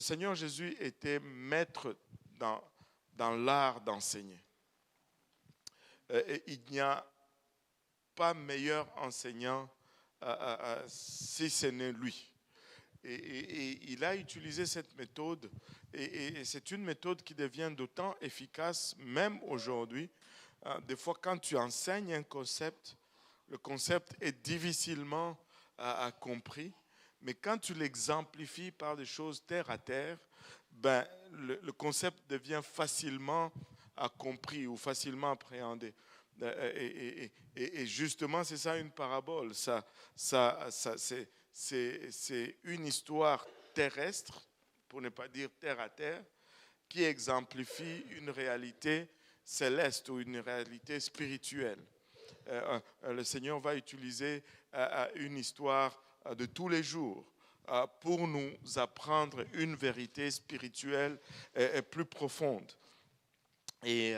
Le Seigneur Jésus était maître dans l'art d'enseigner. Et il n'y a pas meilleur enseignant si ce n'est lui. Et il a utilisé cette méthode et c'est une méthode qui devient d'autant efficace même aujourd'hui. Des fois, quand tu enseignes un concept, le concept est difficilement compris, mais quand tu l'exemplifies par des choses terre à terre, ben, le concept devient facilement compris ou facilement appréhendé. Et justement, c'est ça une parabole. C'est une histoire terrestre, pour ne pas dire terre à terre, qui exemplifie une réalité céleste ou une réalité spirituelle. Le Seigneur va utiliser une histoire de tous les jours pour nous apprendre une vérité spirituelle plus profonde. Et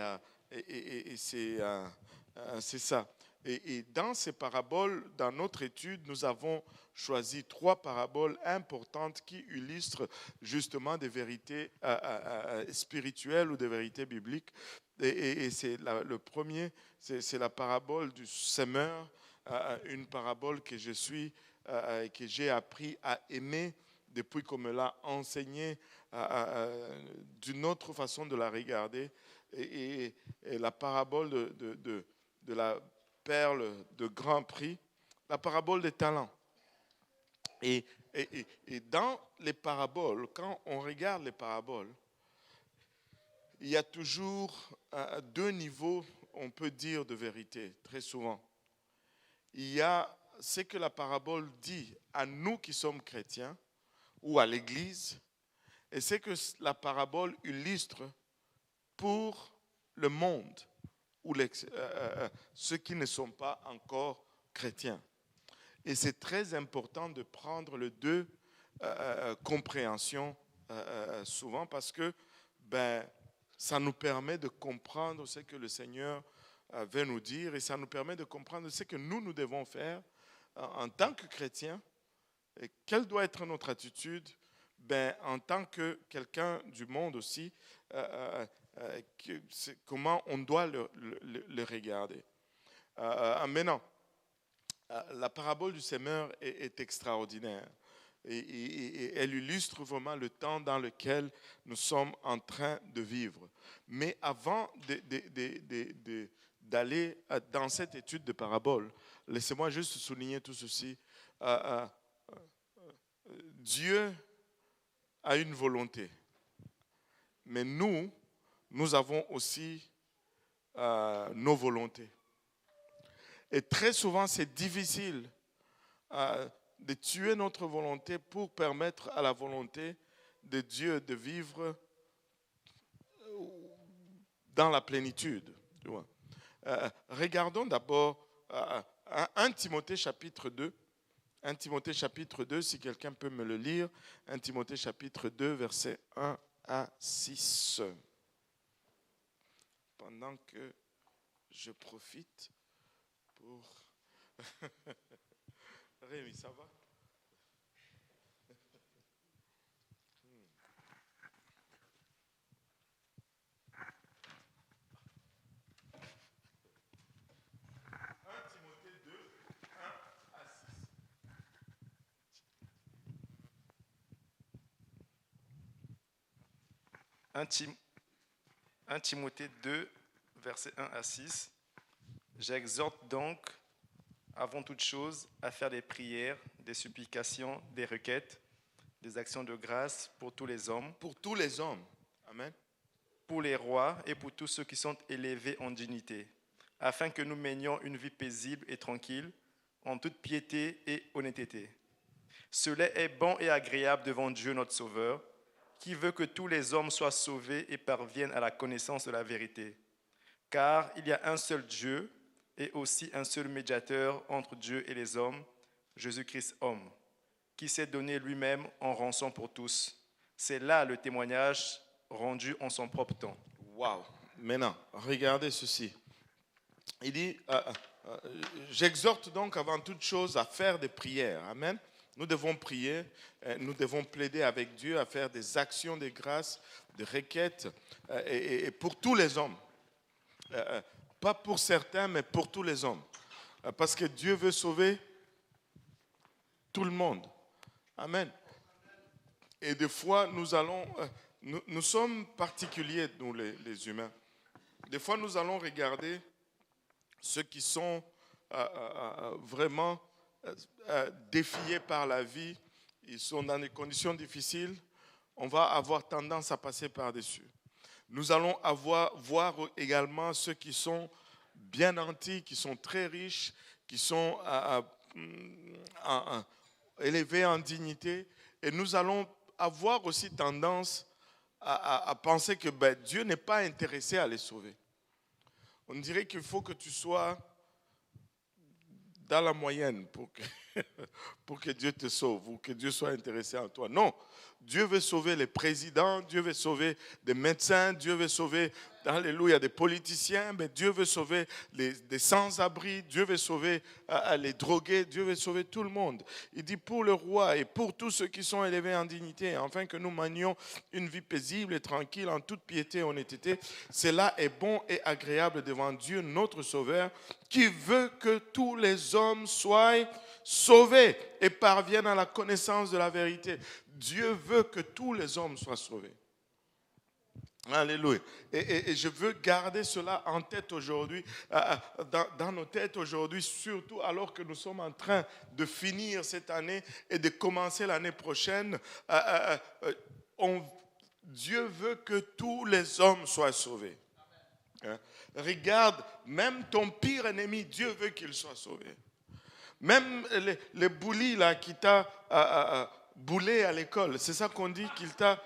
c'est ça. Et dans ces paraboles, dans notre étude, nous avons choisi 3 paraboles importantes qui illustrent justement des vérités spirituelles ou des vérités bibliques. Et c'est le premier, c'est la parabole du semeur, une parabole que que j'ai appris à aimer depuis qu'on me l'a enseigné d'une autre façon de la regarder. Et la parabole de la perle de grand prix, la parabole des talents. Et dans les paraboles, quand on regarde les paraboles, il y a toujours 2 niveaux, on peut dire, de vérité, très souvent. Il y a ce que la parabole dit à nous qui sommes chrétiens ou à l'Église, et ce que la parabole illustre pour le monde ou ceux qui ne sont pas encore chrétiens. Et c'est très important de prendre les 2 compréhensions souvent parce que ça nous permet de comprendre ce que le Seigneur veut nous dire et ça nous permet de comprendre ce que nous devons faire en tant que chrétiens et quelle doit être notre attitude en tant que quelqu'un du monde aussi, comment on doit le regarder. Maintenant, la parabole du semeur est extraordinaire et elle illustre vraiment le temps dans lequel nous sommes en train de vivre. Mais avant d'aller dans cette étude de parabole, laissez-moi juste souligner tout ceci. Dieu a une volonté, mais nous avons aussi nos volontés. Et très souvent, c'est difficile de tuer notre volonté pour permettre à la volonté de Dieu de vivre dans la plénitude. Regardons d'abord 1 Timothée chapitre 2. 1 Timothée chapitre 2, si quelqu'un peut me le lire. 1 Timothée chapitre 2, versets 1 à 6. Pendant que je profite pour... Rémi, ça va? Un Timothée 2, versets 1 à 6. J'exhorte donc, avant toute chose, à faire des prières, des supplications, des requêtes, des actions de grâce pour tous les hommes. Pour tous les hommes. Amen. Pour les rois et pour tous ceux qui sont élevés en dignité, afin que nous menions une vie paisible et tranquille, en toute piété et honnêteté. Cela est bon et agréable devant Dieu notre Sauveur, qui veut que tous les hommes soient sauvés et parviennent à la connaissance de la vérité. Car il y a un seul Dieu et aussi un seul médiateur entre Dieu et les hommes, Jésus-Christ homme, qui s'est donné lui-même en rançon pour tous. C'est là le témoignage rendu en son propre temps. Wow. Maintenant, regardez ceci. Il dit, j'exhorte donc avant toute chose à faire des prières. Amen. Nous devons prier, nous devons plaider avec Dieu à faire des actions de grâce, des requêtes, et pour tous les hommes. Pas pour certains, mais pour tous les hommes. Parce que Dieu veut sauver tout le monde. Amen. Et des fois, nous sommes particuliers, nous les humains. Des fois, nous allons regarder ceux qui sont vraiment défiés par la vie, ils sont dans des conditions difficiles, on va avoir tendance à passer par-dessus. Nous allons voir également ceux qui sont bien nantis, qui sont très riches, qui sont élevés en dignité, et nous allons avoir aussi tendance à penser que Dieu n'est pas intéressé à les sauver. On dirait qu'il faut que tu sois dans la moyenne pour que Dieu te sauve ou que Dieu soit intéressé en toi. Non, Dieu veut sauver les présidents, Dieu veut sauver des médecins, Dieu veut sauver, alléluia, des politiciens, mais Dieu veut sauver des sans-abri, Dieu veut sauver les drogués, Dieu veut sauver tout le monde. Il dit pour le roi et pour tous ceux qui sont élevés en dignité, afin que nous manions une vie paisible et tranquille en toute piété et honnêteté. Cela est bon et agréable devant Dieu, notre Sauveur, qui veut que tous les hommes soient sauvés et parviennent à la connaissance de la vérité. Dieu veut que tous les hommes soient sauvés. Alléluia. Et je veux garder cela en tête aujourd'hui, dans nos têtes aujourd'hui, surtout alors que nous sommes en train de finir cette année et de commencer l'année prochaine. Dieu veut que tous les hommes soient sauvés. Regarde, même ton pire ennemi, Dieu veut qu'il soit sauvé. Même les bullies là, qui t'a boulé à l'école, c'est ça qu'on dit, qu'il t'a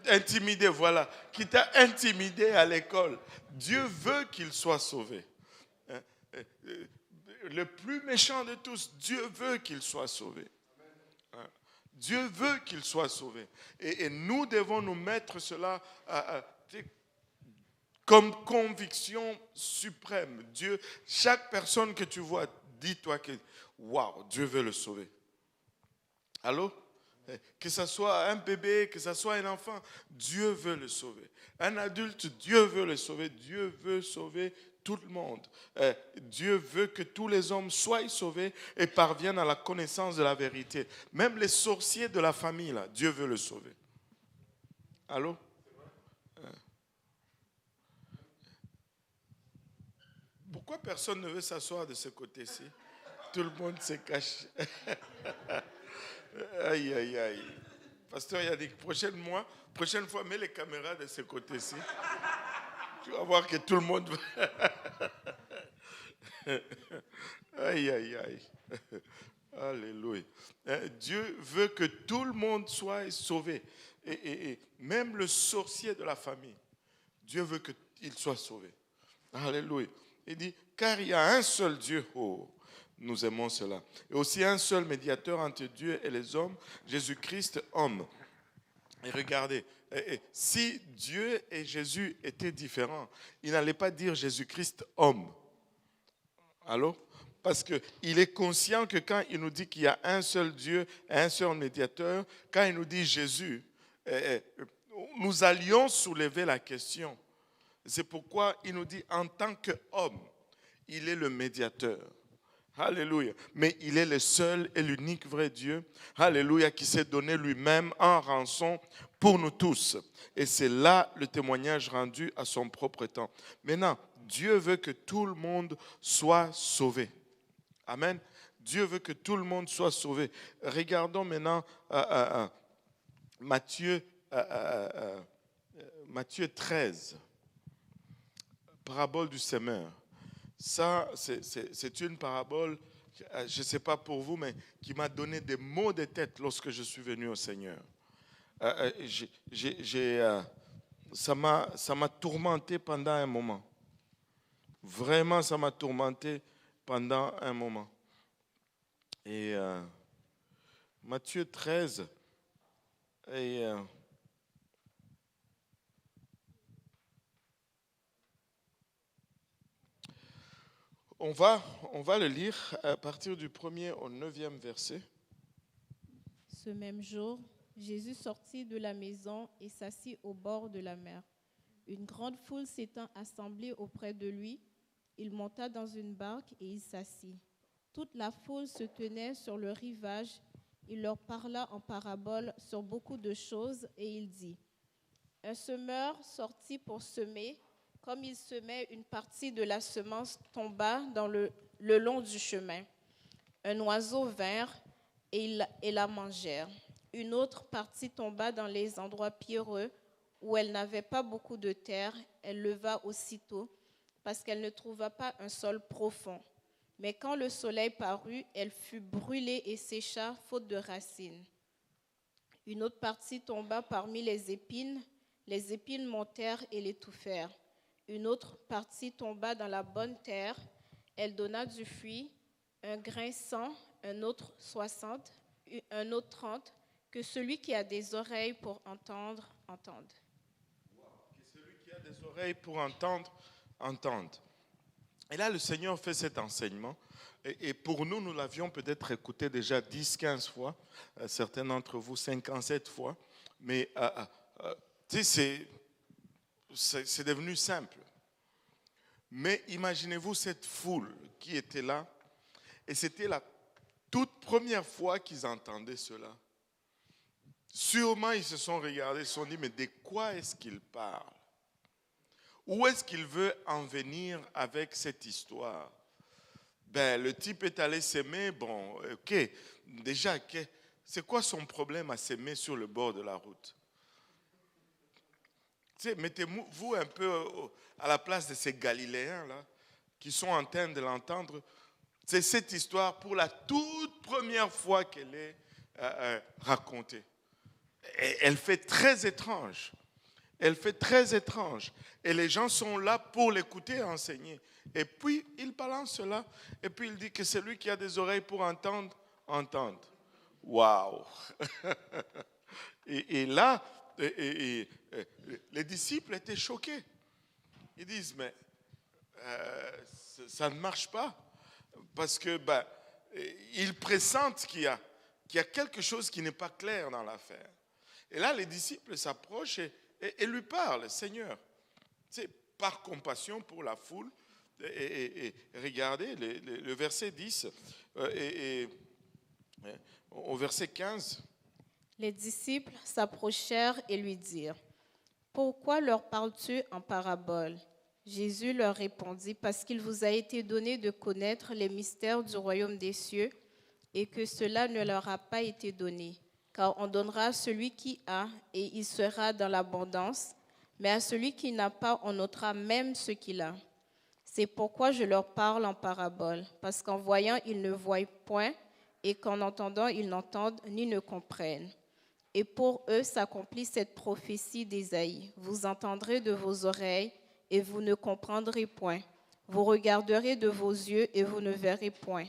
intimidé, voilà, qui t'a intimidé à l'école. Dieu veut qu'il soit sauvé. Le plus méchant de tous, Dieu veut qu'il soit sauvé. Dieu veut qu'il soit sauvé. Et nous devons nous mettre cela comme conviction suprême. Dieu, chaque personne que tu vois, dis-toi que waouh, Dieu veut le sauver. Allô? Que ce soit un bébé, que ce soit un enfant, Dieu veut le sauver. Un adulte, Dieu veut le sauver. Dieu veut sauver tout le monde. Dieu veut que tous les hommes soient sauvés et parviennent à la connaissance de la vérité. Même les sorciers de la famille, là, Dieu veut le sauver. Allô? Pourquoi personne ne veut s'asseoir de ce côté-ci? Tout le monde se cache. Aïe, aïe, aïe. Pasteur, il a dit prochaine fois, mets les caméras de ce côté-ci. Tu vas voir que tout le monde aïe, aïe, aïe. Alléluia. Dieu veut que tout le monde soit sauvé. Et même le sorcier de la famille, Dieu veut qu'il soit sauvé. Alléluia. Il dit, car il y a un seul Dieu. Oh, nous aimons cela. Et aussi un seul médiateur entre Dieu et les hommes, Jésus-Christ, homme. Et regardez, si Dieu et Jésus étaient différents, il n'allait pas dire Jésus-Christ, homme. Allô? Parce qu'il est conscient que quand il nous dit qu'il y a un seul Dieu, un seul médiateur, quand il nous dit Jésus, nous allions soulever la question. C'est pourquoi il nous dit en tant qu'homme, il est le médiateur. Alléluia. Mais il est le seul et l'unique vrai Dieu. Alléluia, qui s'est donné lui-même en rançon pour nous tous. Et c'est là le témoignage rendu à son propre temps. Maintenant, Dieu veut que tout le monde soit sauvé. Amen. Dieu veut que tout le monde soit sauvé. Regardons maintenant Matthieu 13. Parabole du semeur. Ça, c'est une parabole, je ne sais pas pour vous, mais qui m'a donné des maux de tête lorsque je suis venu au Seigneur. Ça m'a tourmenté pendant un moment. Vraiment, ça m'a tourmenté pendant un moment. Et Matthieu 13, et on va le lire à partir du 1er au 9e verset. Ce même jour, Jésus sortit de la maison et s'assit au bord de la mer. Une grande foule s'étant assemblée auprès de lui, il monta dans une barque et il s'assit. Toute la foule se tenait sur le rivage. Il leur parla en parabole sur beaucoup de choses et il dit: Un semeur sortit pour semer. Comme il semait, une partie de la semence tomba dans le long du chemin. Un oiseau vint et la mangèrent. Une autre partie tomba dans les endroits pierreux où elle n'avait pas beaucoup de terre. Elle leva aussitôt parce qu'elle ne trouva pas un sol profond. Mais quand le soleil parut, elle fut brûlée et sécha, faute de racines. Une autre partie tomba parmi les épines. Les épines montèrent et l'étouffèrent. Une autre partie tomba dans la bonne terre. Elle donna du fruit, un grain 100, un autre 60, un autre 30. Que celui qui a des oreilles pour entendre, entende. Que celui qui a des oreilles pour entendre, entende. Et là, le Seigneur fait cet enseignement. Et pour nous, nous l'avions peut-être écouté déjà 10, 15 fois. Certains d'entre vous, 57 fois. Mais tu sais, c'est devenu simple. Mais imaginez-vous cette foule qui était là. Et c'était la toute première fois qu'ils entendaient cela. Sûrement, ils se sont regardés, ils se sont dit, mais de quoi est-ce qu'il parle? Où est-ce qu'il veut en venir avec cette histoire? Ben, le type est allé s'aimer, bon, ok, déjà, c'est quoi son problème à s'aimer sur le bord de la route? Tu sais, mettez-vous un peu à la place de ces Galiléens-là, qui sont en train de l'entendre. C'est cette histoire pour la toute première fois qu'elle est racontée. Et elle fait très étrange. Elle fait très étrange. Et les gens sont là pour l'écouter enseigner. Et puis, il balance cela. Et puis, il dit que celui qui a des oreilles pour entendre, entende. Waouh! Et là, les disciples étaient choqués. Ils disent, mais ça ne marche pas. Parce que ils pressentent qu'il y a quelque chose qui n'est pas clair dans l'affaire. Et là, les disciples s'approchent et lui parlent, Seigneur, c'est par compassion pour la foule. Et regardez le verset 10 au verset 15. Les disciples s'approchèrent et lui dirent: Pourquoi leur parles-tu en parabole? Jésus leur répondit: Parce qu'il vous a été donné de connaître les mystères du royaume des cieux et que cela ne leur a pas été donné. Car on donnera à celui qui a et il sera dans l'abondance, mais à celui qui n'a pas, on ôtera même ce qu'il a. C'est pourquoi je leur parle en parabole, parce qu'en voyant, ils ne voient point, et qu'en entendant, ils n'entendent ni ne comprennent. Et pour eux s'accomplit cette prophétie d'Ésaïe. Vous entendrez de vos oreilles, et vous ne comprendrez point. Vous regarderez de vos yeux, et vous ne verrez point.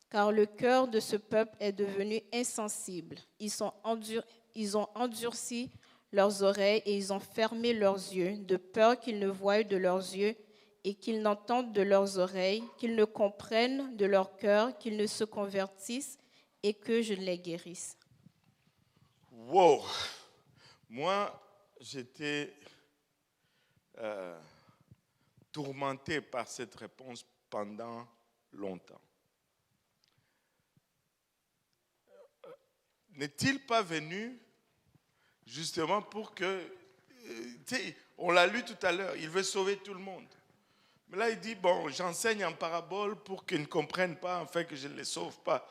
Car le cœur de ce peuple est devenu insensible. Ils ont endurci leurs oreilles et ils ont fermé leurs yeux, de peur qu'ils ne voient de leurs yeux et qu'ils n'entendent de leurs oreilles, qu'ils ne comprennent de leur cœur, qu'ils ne se convertissent et que je ne les guérisse. Wow! Moi, j'étais tourmenté par cette réponse pendant longtemps. N'est-il pas venu justement pour que, on l'a lu tout à l'heure, il veut sauver tout le monde. Mais là, il dit, bon, j'enseigne en parabole pour qu'ils ne comprennent pas, afin que je ne les sauve pas.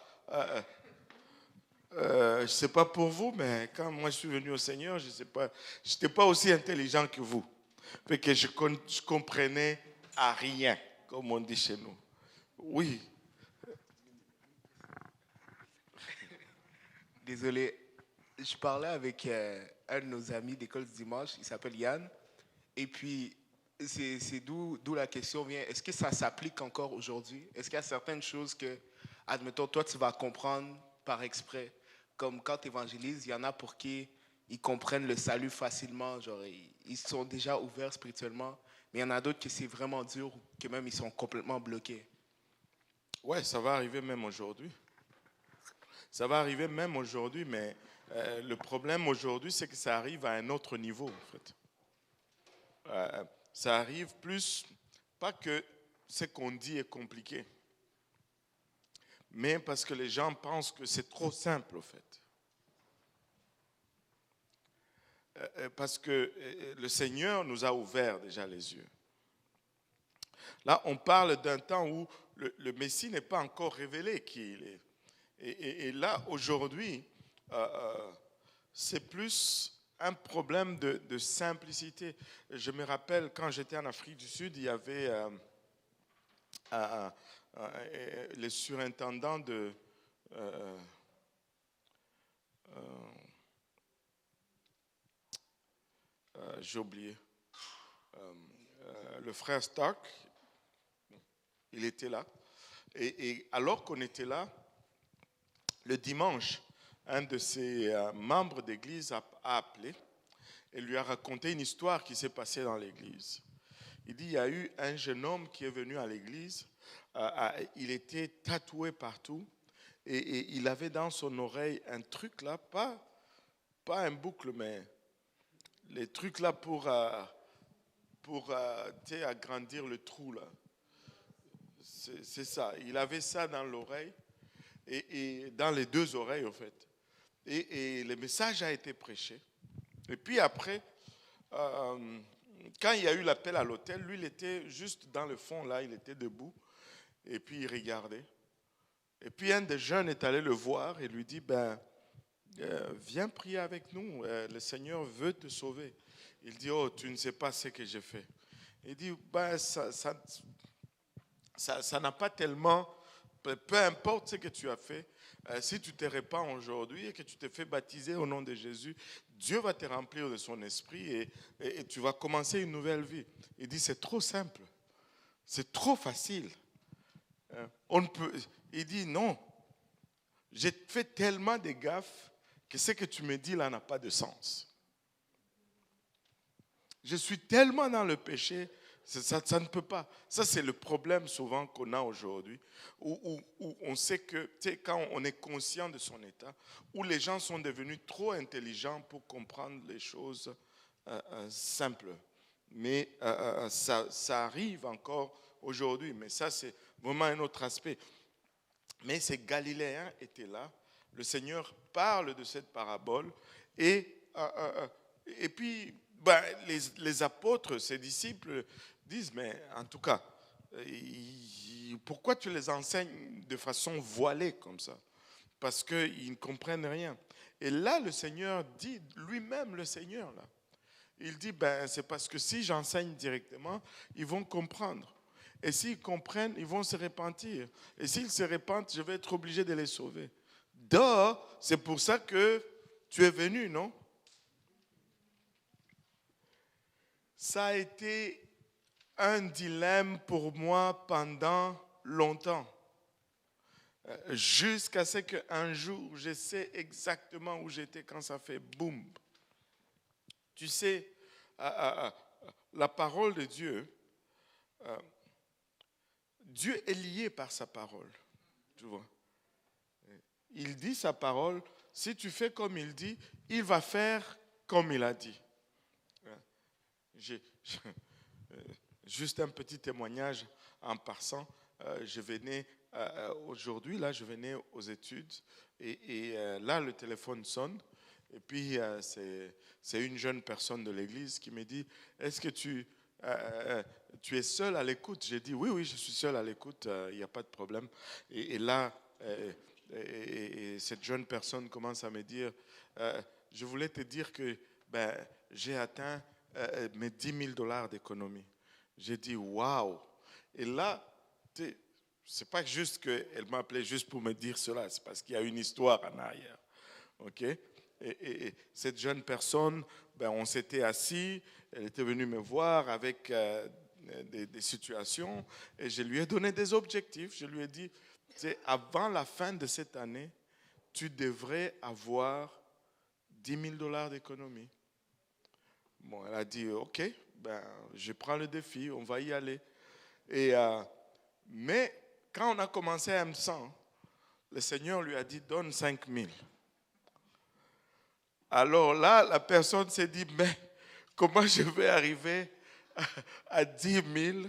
Je ne sais pas pour vous, mais quand moi je suis venu au Seigneur, je n'étais pas aussi intelligent que vous. Fait que je comprenais à rien, comme on dit chez nous. Oui. Désolé, je parlais avec un de nos amis d'école du dimanche, il s'appelle Yann, et puis c'est d'où la question vient, est-ce que ça s'applique encore aujourd'hui? Est-ce qu'il y a certaines choses que, admettons, toi tu vas comprendre par exprès, comme quand tu évangélises, il y en a pour qui ils comprennent le salut facilement, genre ils sont déjà ouverts spirituellement, mais il y en a d'autres que c'est vraiment dur, que même ils sont complètement bloqués. Ouais, ça va arriver même aujourd'hui. Ça va arriver même aujourd'hui, mais le problème aujourd'hui, c'est que ça arrive à un autre niveau, en fait. Ça arrive plus, pas que ce qu'on dit est compliqué, mais parce que les gens pensent que c'est trop simple, en fait. Parce que le Seigneur nous a ouvert déjà les yeux. Là, on parle d'un temps où le Messie n'est pas encore révélé qui il est. Et là, aujourd'hui, c'est plus un problème de simplicité. Je me rappelle, quand j'étais en Afrique du Sud, il y avait le surintendant de... j'ai oublié. Le frère Stark, il était là. Et alors qu'on était là, le dimanche, un de ses membres d'église a appelé et lui a raconté une histoire qui s'est passée dans l'église. Il dit, il y a eu un jeune homme qui est venu à l'église, il était tatoué partout et il avait dans son oreille un truc là, pas un boucle, mais les trucs là pour agrandir le trou là. C'est ça, il avait ça dans l'oreille et dans les deux oreilles en fait. Et le message a été prêché. Et puis après, quand il y a eu l'appel à l'hôtel, lui, il était juste dans le fond, là, il était debout, et puis il regardait. Et puis un des jeunes est allé le voir et lui dit, viens prier avec nous, le Seigneur veut te sauver. Il dit, oh, tu ne sais pas ce que j'ai fait. Il dit, ça n'a pas tellement, peu importe ce que tu as fait, si tu te répands aujourd'hui et que tu te fais baptiser au nom de Jésus, Dieu va te remplir de son esprit et tu vas commencer une nouvelle vie. Il dit, c'est trop simple, c'est trop facile. Il dit, non, j'ai fait tellement de gaffes que ce que tu me dis là n'a pas de sens. Je suis tellement dans le péché, ça ne peut pas. Ça, c'est le problème souvent qu'on a aujourd'hui, où on sait que, quand on est conscient de son état, où les gens sont devenus trop intelligents pour comprendre les choses simples. Mais ça arrive encore aujourd'hui, mais ça, c'est vraiment un autre aspect. Mais ces Galiléens étaient là, le Seigneur parle de cette parabole, et puis, les apôtres, ses disciples, disent, mais en tout cas, pourquoi tu les enseignes de façon voilée comme ça? Parce qu'ils ne comprennent rien. Et là, le Seigneur dit, lui-même le Seigneur, là, il dit, c'est parce que si j'enseigne directement, ils vont comprendre. Et s'ils comprennent, ils vont se repentir. Et s'ils se repentent, je vais être obligé de les sauver. C'est pour ça que tu es venu, non? Ça a été un dilemme pour moi pendant longtemps. Jusqu'à ce qu'un jour, je sais exactement où j'étais quand ça fait boum. Tu sais, la parole de Dieu, Dieu est lié par sa parole. Tu vois. Il dit sa parole, si tu fais comme il dit, il va faire comme il a dit. Juste un petit témoignage en passant. Je venais aujourd'hui, là, je venais aux études et là, le téléphone sonne. Et puis, c'est une jeune personne de l'église qui me dit, est-ce que tu es seul à l'écoute? J'ai dit, oui, je suis seul à l'écoute, il n'y a pas de problème. Et là, cette jeune personne commence à me dire, je voulais te dire que j'ai atteint mes 10 000 $ d'économie. J'ai dit, waouh! Et là, c'est pas juste qu'elle m'a appelé juste pour me dire cela, c'est parce qu'il y a une histoire en arrière. OK? Et cette jeune personne, on s'était assis, elle était venue me voir avec des situations et je lui ai donné des objectifs. Je lui ai dit, avant la fin de cette année, tu devrais avoir 10 000 $ d'économie. Bon, elle a dit, ok, je prends le défi, on va y aller. Mais quand on a commencé à M100, le Seigneur lui a dit, donne 5 000. Alors là, la personne s'est dit, mais comment je vais arriver à 10 000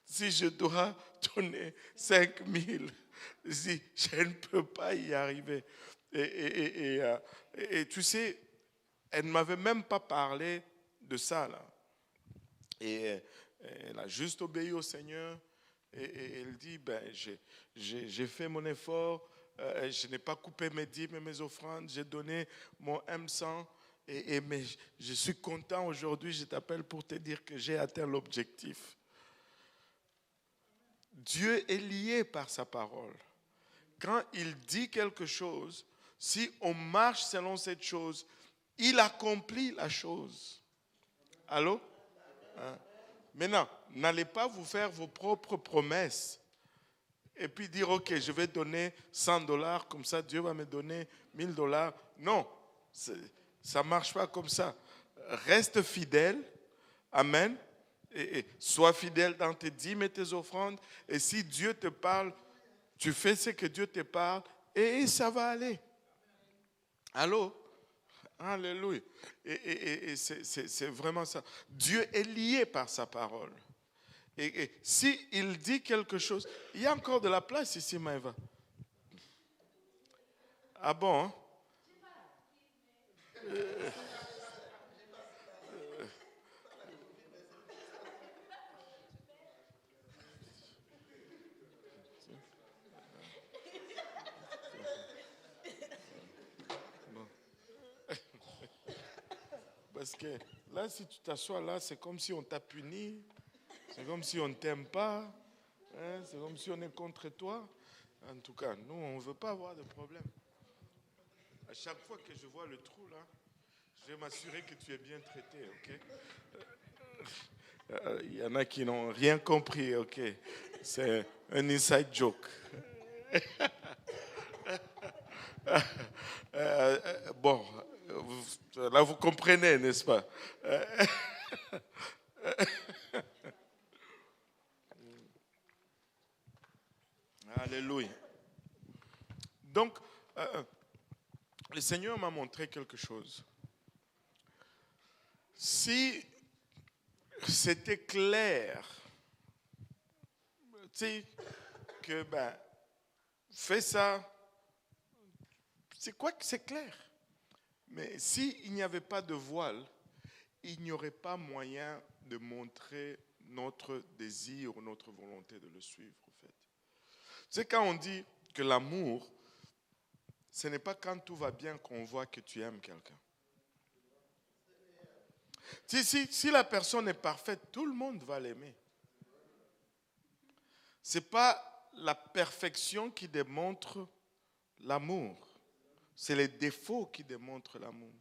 si je dois donner 5 000? Si je ne peux pas y arriver. Et tu sais, elle ne m'avait même pas parlé de ça, là. Et elle a juste obéi au Seigneur. Et elle dit, ben, j'ai fait mon effort, je n'ai pas coupé mes dîmes et mes offrandes, j'ai donné mon M100. Mais je suis content aujourd'hui, je t'appelle pour te dire que j'ai atteint l'objectif. Dieu est lié par sa parole. Quand il dit quelque chose, si on marche selon cette chose, il accomplit la chose. Allô? Hein? Maintenant, n'allez pas vous faire vos propres promesses et puis dire, ok, je vais donner $100, comme ça Dieu va me donner $1000. Non, ça ne marche pas comme ça. Reste fidèle. Amen. Et sois fidèle dans tes dîmes et tes offrandes. Et si Dieu te parle, tu fais ce que Dieu te parle et ça va aller. Allô? Alléluia. Et c'est vraiment ça. Dieu est lié par sa parole. Et s'il dit quelque chose, il y a encore de la place ici, Maëva. Ah bon? Hein? Parce que là, si tu t'assois là, c'est comme si on t'a puni. C'est comme si on ne t'aime pas. Hein? C'est comme si on est contre toi. En tout cas, nous, on ne veut pas avoir de problème. À chaque fois que je vois le trou là, je vais m'assurer que tu es bien traité, ok? Il y en a qui n'ont rien compris, ok? C'est un inside joke. Bon, là vous comprenez, n'est-ce pas? Alléluia. Donc, le Seigneur m'a montré quelque chose. Si c'était clair, tu sais, que fais ça, c'est quoi que c'est clair. Mais s'il n'y avait pas de voile, il n'y aurait pas moyen de montrer notre désir ou notre volonté de le suivre, en fait. C'est quand on dit que l'amour, ce n'est pas quand tout va bien qu'on voit que tu aimes quelqu'un. Si la personne est parfaite, tout le monde va l'aimer. Ce n'est pas la perfection qui démontre l'amour. C'est les défauts qui démontrent l'amour.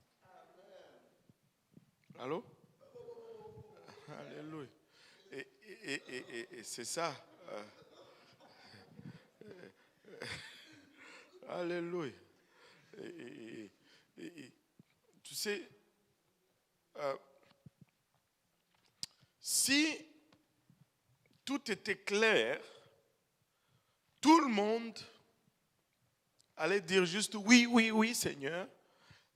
Allô? Alléluia. Et c'est ça. Alléluia. Tu sais, si tout était clair, tout le monde allait dire juste oui, oui, oui, Seigneur,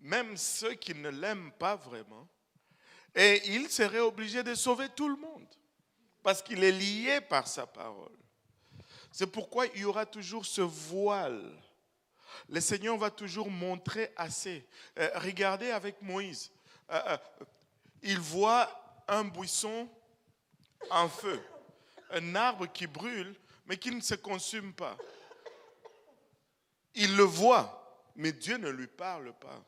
même ceux qui ne l'aiment pas vraiment, et il serait obligé de sauver tout le monde, parce qu'il est lié par sa parole. C'est pourquoi il y aura toujours ce voile. Le Seigneur va toujours montrer assez. Regardez avec Moïse. Il voit un buisson en feu, un arbre qui brûle, mais qui ne se consume pas. Il le voit, mais Dieu ne lui parle pas.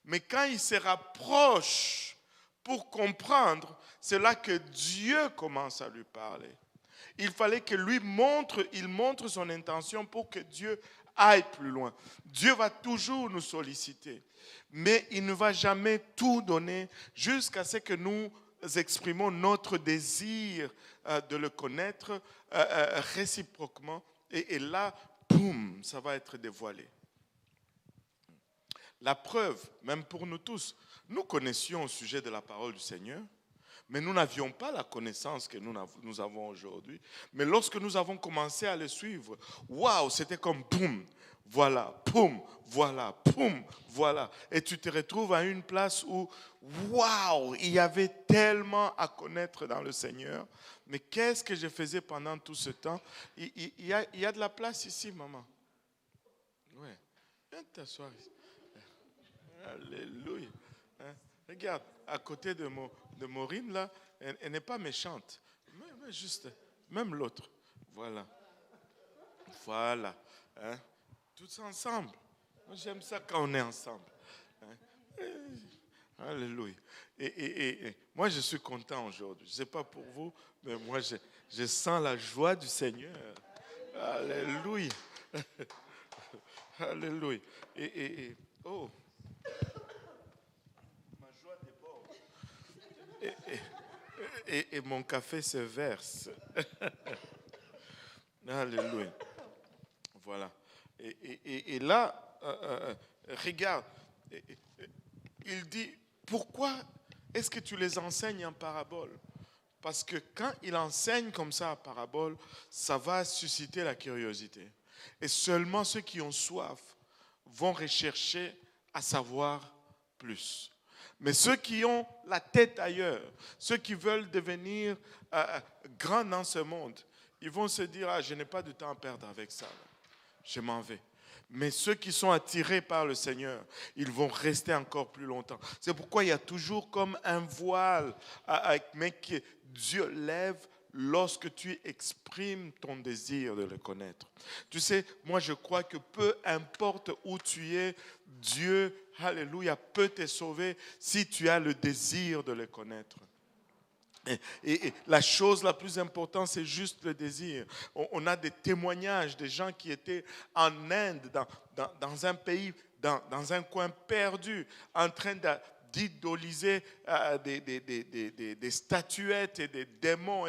Mais quand il se rapproche pour comprendre, c'est là que Dieu commence à lui parler. Il fallait que lui montre son intention pour que Dieu aille plus loin. Dieu va toujours nous solliciter, mais il ne va jamais tout donner jusqu'à ce que nous exprimons notre désir de le connaître réciproquement. Et là, boum, ça va être dévoilé. La preuve, même pour nous tous, nous connaissions au sujet de la parole du Seigneur, Mais nous n'avions pas la connaissance que nous avons aujourd'hui. Mais lorsque nous avons commencé à le suivre, waouh, c'était comme boum, voilà, poum, voilà, poum, voilà. Et tu te retrouves à une place où, waouh, il y avait tellement à connaître dans le Seigneur. Mais qu'est-ce que je faisais pendant tout ce temps? Il y a de la place ici, maman. Oui. Viens t'asseoir ici. Alléluia. Hein? Regarde, à côté de Maureen, là, elle n'est pas méchante. Mais juste, même l'autre. Voilà. Voilà. Hein? Tous ensemble. J'aime ça quand on est ensemble. Hein? Alléluia. Et moi, je suis content aujourd'hui. Je ne sais pas pour vous, mais moi, je sens la joie du Seigneur. Alléluia. Alléluia. Oh. Ma joie déborde. Et mon café se verse. Alléluia. Voilà. Et là, regarde, il dit, pourquoi est-ce que tu les enseignes en parabole? Parce que quand il enseigne comme ça en parabole, ça va susciter la curiosité. Et seulement ceux qui ont soif vont rechercher à savoir plus. Mais ceux qui ont la tête ailleurs, ceux qui veulent devenir grands dans ce monde, ils vont se dire, ah, je n'ai pas de temps à perdre avec ça. Je m'en vais. Mais ceux qui sont attirés par le Seigneur, ils vont rester encore plus longtemps. C'est pourquoi il y a toujours comme un voile mais que Dieu lève lorsque tu exprimes ton désir de le connaître. Tu sais, moi je crois que peu importe où tu es, Dieu, alléluia, peut te sauver si tu as le désir de le connaître. Et la chose la plus importante, c'est juste le désir. On a des témoignages de gens qui étaient en Inde, dans un pays, dans un coin perdu, en train d'idoliser des statuettes et des démons.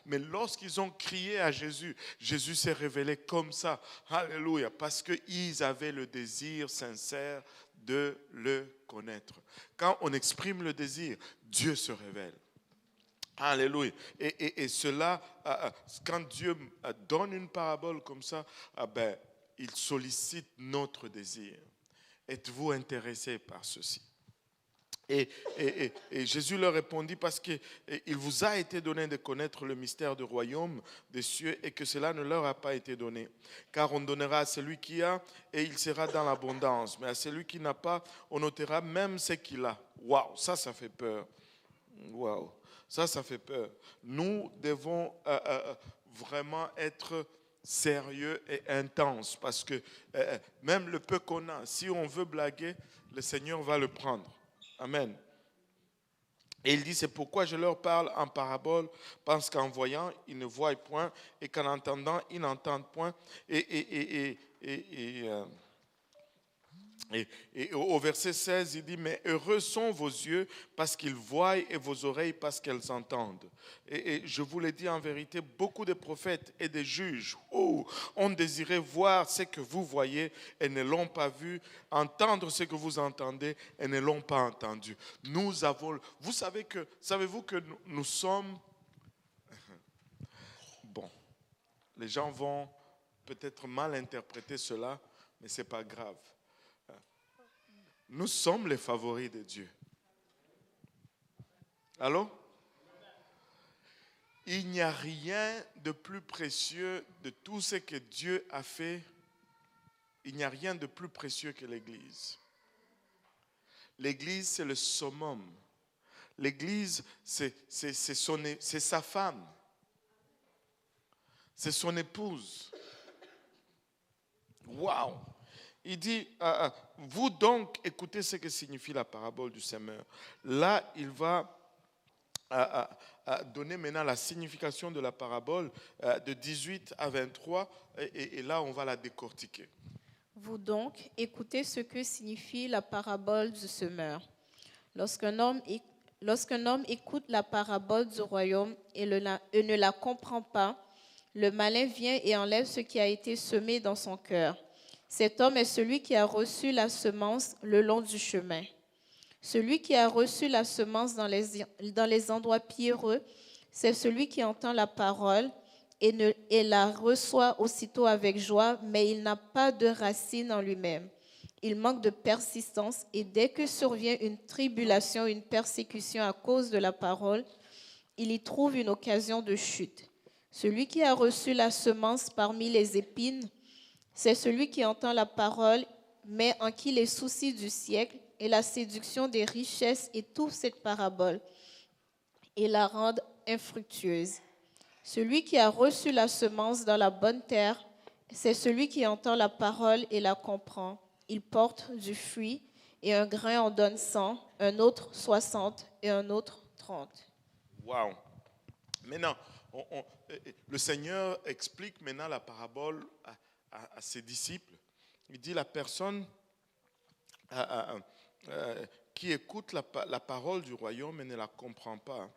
Mais lorsqu'ils ont crié à Jésus, Jésus s'est révélé comme ça. Alléluia. Parce qu'ils avaient le désir sincère de le connaître. Quand on exprime le désir, Dieu se révèle. Alléluia. Et cela, quand Dieu donne une parabole comme ça, il sollicite notre désir. Êtes-vous intéressé par ceci? Et Jésus leur répondit, parce qu'il vous a été donné de connaître le mystère du royaume des cieux et que cela ne leur a pas été donné. Car on donnera à celui qui a et il sera dans l'abondance. Mais à celui qui n'a pas, on ôtera même ce qu'il a. Waouh, ça fait peur. Waouh. Ça fait peur. Nous devons vraiment être sérieux et intenses parce que même le peu qu'on a, si on veut blaguer, le Seigneur va le prendre. Amen. Et il dit, c'est pourquoi je leur parle en parabole, parce qu'en voyant, ils ne voient point, et qu'en entendant, ils n'entendent point. Et au verset 16, il dit, mais heureux sont vos yeux parce qu'ils voient et vos oreilles parce qu'elles entendent. Et je vous l'ai dit en vérité, beaucoup de prophètes et de juges ont désiré voir ce que vous voyez et ne l'ont pas vu, entendre ce que vous entendez et ne l'ont pas entendu. Savez-vous que nous sommes... Bon, les gens vont peut-être mal interpréter cela, mais ce n'est pas grave. Nous sommes les favoris de Dieu. Allô? Il n'y a rien de plus précieux de tout ce que Dieu a fait. Il n'y a rien de plus précieux que l'Église. L'Église, c'est le summum. L'Église, c'est sa femme. C'est son épouse. Waouh! Il dit, vous donc écoutez ce que signifie la parabole du semeur. Là, il va donner maintenant la signification de la parabole de 18 à 23 et là, on va la décortiquer. Vous donc écoutez ce que signifie la parabole du semeur. Lorsqu'un homme écoute la parabole du royaume et ne la comprend pas, le malin vient et enlève ce qui a été semé dans son cœur. Cet homme est celui qui a reçu la semence le long du chemin. Celui qui a reçu la semence dans les endroits pierreux, c'est celui qui entend la parole et la reçoit aussitôt avec joie, mais il n'a pas de racine en lui-même. Il manque de persistance et dès que survient une tribulation, une persécution à cause de la parole, il y trouve une occasion de chute. Celui qui a reçu la semence parmi les épines, c'est celui qui entend la parole, mais en qui les soucis du siècle et la séduction des richesses étouffent cette parabole et la rendent infructueuse. Celui qui a reçu la semence dans la bonne terre, c'est celui qui entend la parole et la comprend. Il porte du fruit, et un grain en donne 100, un autre 60 et un autre 30. Wow. Maintenant, le Seigneur explique maintenant la parabole à ses disciples. Il dit la personne qui écoute la parole du royaume et ne la comprend pas.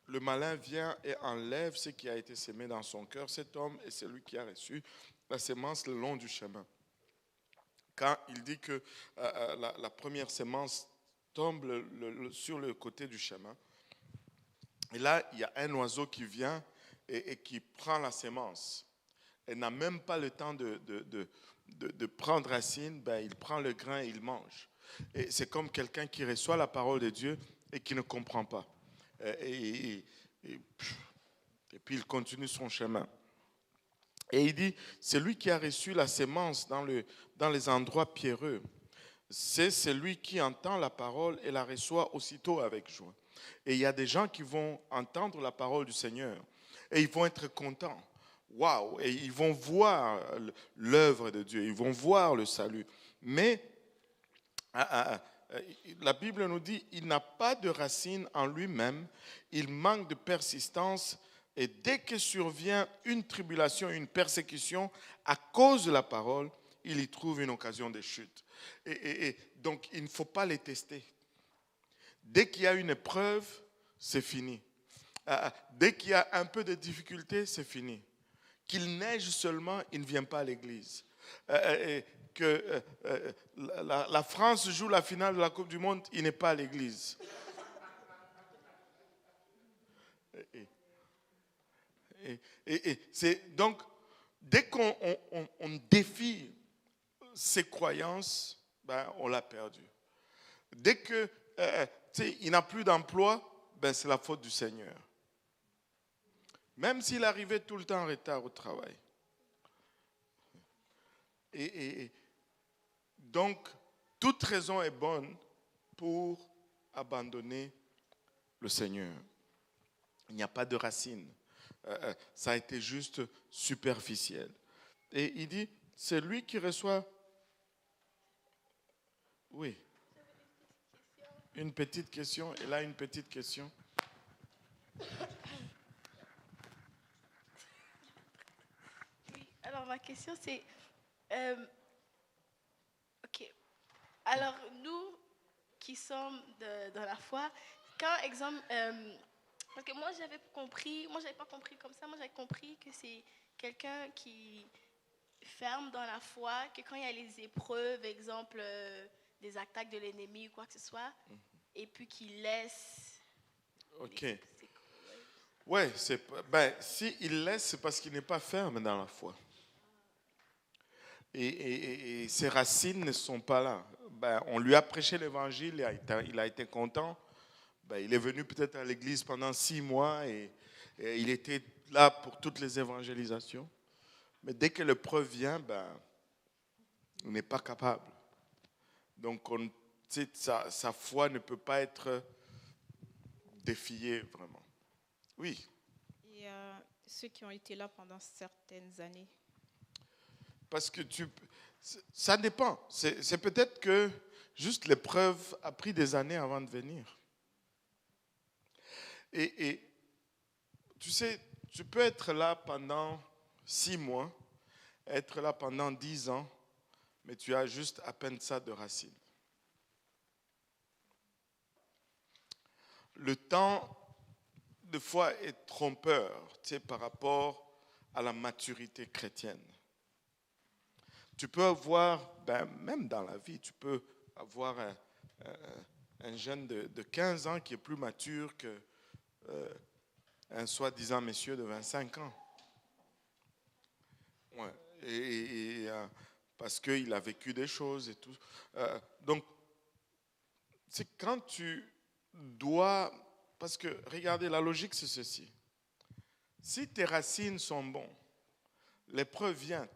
Le malin vient et enlève ce qui a été semé dans son cœur. Cet homme est celui qui a reçu la semence le long du chemin. Quand il dit que la première semence tombe sur le côté du chemin, et là, il y a un oiseau qui vient et qui prend la semence. Et n'a même pas le temps de prendre racine, ben, il prend le grain et il mange. Et c'est comme quelqu'un qui reçoit la parole de Dieu et qui ne comprend pas. Et puis il continue son chemin. Et il dit, c'est lui qui a reçu la semence dans les endroits pierreux. C'est celui qui entend la parole et la reçoit aussitôt avec joie. Et il y a des gens qui vont entendre la parole du Seigneur et ils vont être contents. Waouh! Et ils vont voir l'œuvre de Dieu, ils vont voir le salut. Mais la Bible nous dit, il n'a pas de racine en lui-même, il manque de persistance. Et dès que survient une tribulation, une persécution, à cause de la parole, il y trouve une occasion de chute. Et donc, il ne faut pas les tester. Dès qu'il y a une épreuve, c'est fini. Dès qu'il y a un peu de difficulté, c'est fini. Qu'il neige seulement, il ne vient pas à l'église. Que la France joue la finale de la Coupe du Monde, il n'est pas à l'église. Et c'est donc, dès qu'on défie ses croyances, ben, on l'a perdu. Dès que il n'a plus d'emploi, ben, c'est la faute du Seigneur. Même s'il arrivait tout le temps en retard au travail. Et donc, toute raison est bonne pour abandonner le Seigneur. Il n'y a pas de racine. Ça a été juste superficiel. Et il dit, c'est lui qui reçoit... Oui. Une petite question, et là une petite question. Oui, alors ma question c'est, ok, alors nous qui sommes dans la foi, quand exemple, parce que moi j'avais pas compris comme ça, moi j'avais compris que c'est quelqu'un qui ferme dans la foi, que quand il y a les épreuves, exemple, des attaques de l'ennemi ou quoi que ce soit, et puis qui laisse. Ok. Ouais, ben, s'il laisse, c'est parce qu'il n'est pas ferme dans la foi. Et ses racines ne sont pas là. Ben, on lui a prêché l'évangile, il a été content. Ben, il est venu peut-être à l'église pendant 6 mois et il était là pour toutes les évangélisations. Mais dès que l'épreuve vient, ben, on n'est pas capable. Donc, sa foi ne peut pas être défiée vraiment. Oui. Et ceux qui ont été là pendant certaines années. Parce que ça dépend. C'est peut-être que juste l'épreuve a pris des années avant de venir. Et tu sais, tu peux être là pendant 6 mois, être là pendant 10 ans, mais tu as juste à peine ça de racines. Le temps, des fois, est trompeur, tu sais, par rapport à la maturité chrétienne. Tu peux avoir, ben, même dans la vie, tu peux avoir un jeune de 15 ans qui est plus mature qu'un soi-disant monsieur de 25 ans. Ouais. Parce qu'il a vécu des choses et tout. Donc, c'est quand tu dois... Parce que, regardez, la logique, c'est ceci. Si tes racines sont bonnes, l'épreuve vient,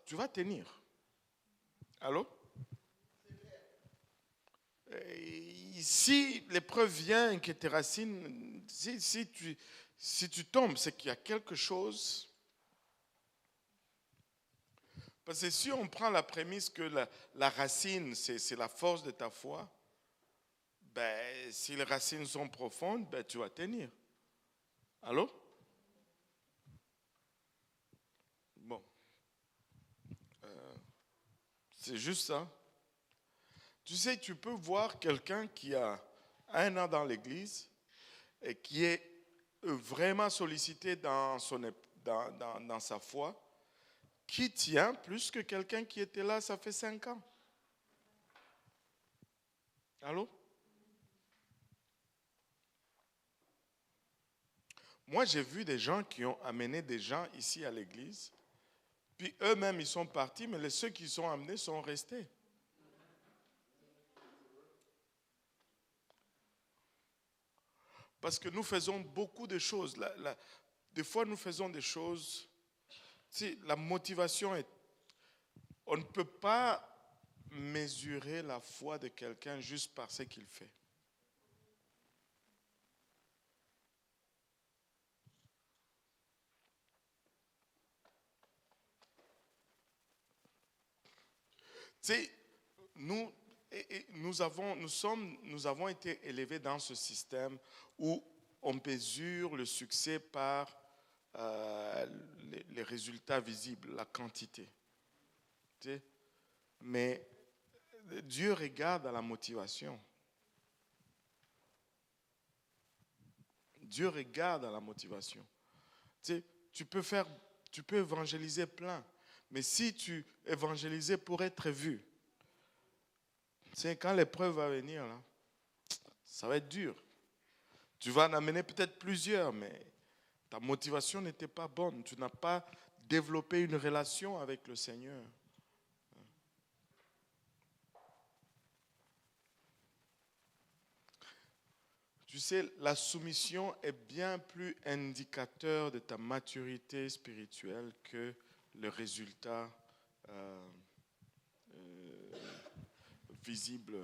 tu vas tenir. Allô? Et si l'épreuve vient et que tes racines, si tu tombes, c'est qu'il y a quelque chose. Parce que si on prend la prémisse que la racine, c'est la force de ta foi, ben, si les racines sont profondes, ben, tu vas tenir. Allô? Bon. C'est juste ça. Tu sais, tu peux voir quelqu'un qui a 1 an dans l'église et qui est vraiment sollicité dans sa foi, qui tient plus que quelqu'un qui était là, ça fait 5 ans. Allô? Moi, j'ai vu des gens qui ont amené des gens ici à l'église, puis eux-mêmes, ils sont partis, mais ceux qui sont amenés sont restés. Parce que nous faisons beaucoup de choses. Des fois, nous faisons des choses. La motivation est... On ne peut pas mesurer la foi de quelqu'un juste par ce qu'il fait. Nous avons été élevés dans ce système où on mesure le succès par les résultats visibles, la quantité. Mais Dieu regarde à la motivation. Dieu regarde à la motivation. Tu peux évangéliser plein, mais si tu évangélises pour être vu, quand l'épreuve va venir, là, ça va être dur. Tu vas en amener peut-être plusieurs, mais ta motivation n'était pas bonne. Tu n'as pas développé une relation avec le Seigneur. Tu sais, la soumission est bien plus indicateur de ta maturité spirituelle que le résultat visible.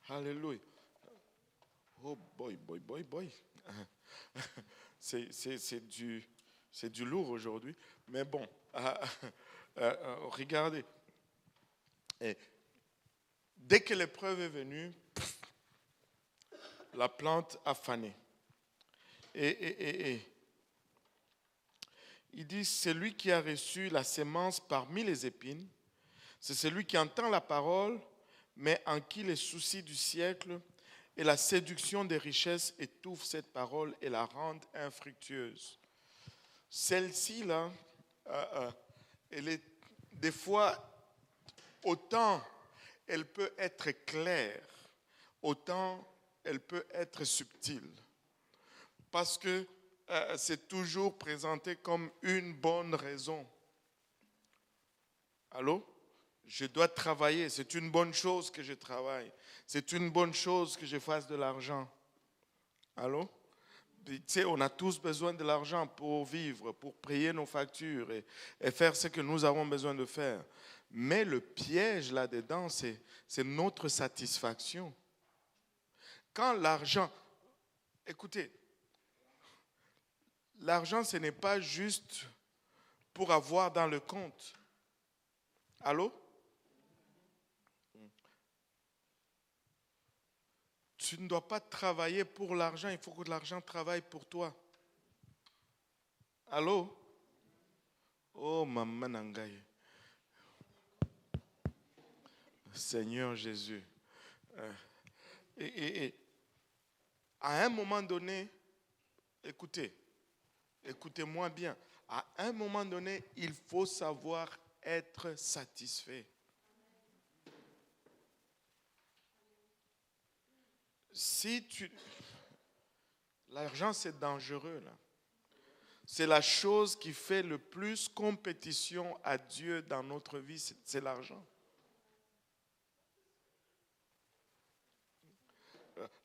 Alléluia. Oh boy. C'est du lourd aujourd'hui. Mais bon, regardez. Et dès que l'épreuve est venue, la plante a fané. Et il dit, celui qui a reçu la sémence parmi les épines, c'est celui qui entend la parole, mais en qui les soucis du siècle et la séduction des richesses étouffent cette parole et la rendent infructueuse. Celle-ci, là, elle est des fois, autant elle peut être claire, autant elle peut être subtile. Parce que c'est toujours présenté comme une bonne raison. Allô? Je dois travailler. C'est une bonne chose que je travaille. C'est une bonne chose que je fasse de l'argent. Allô? Tu sais, on a tous besoin de l'argent pour vivre, pour payer nos factures et faire ce que nous avons besoin de faire. Mais le piège là-dedans, c'est notre satisfaction. Quand l'argent... Écoutez, l'argent, ce n'est pas juste pour avoir dans le compte. Allô? Tu ne dois pas travailler pour l'argent, il faut que l'argent travaille pour toi. Allô? Oh, maman Nangaye. Seigneur Jésus. Et à un moment donné, écoutez-moi bien, à un moment donné, il faut savoir être satisfait. L'argent, c'est dangereux, là. C'est la chose qui fait le plus compétition à Dieu dans notre vie, c'est l'argent.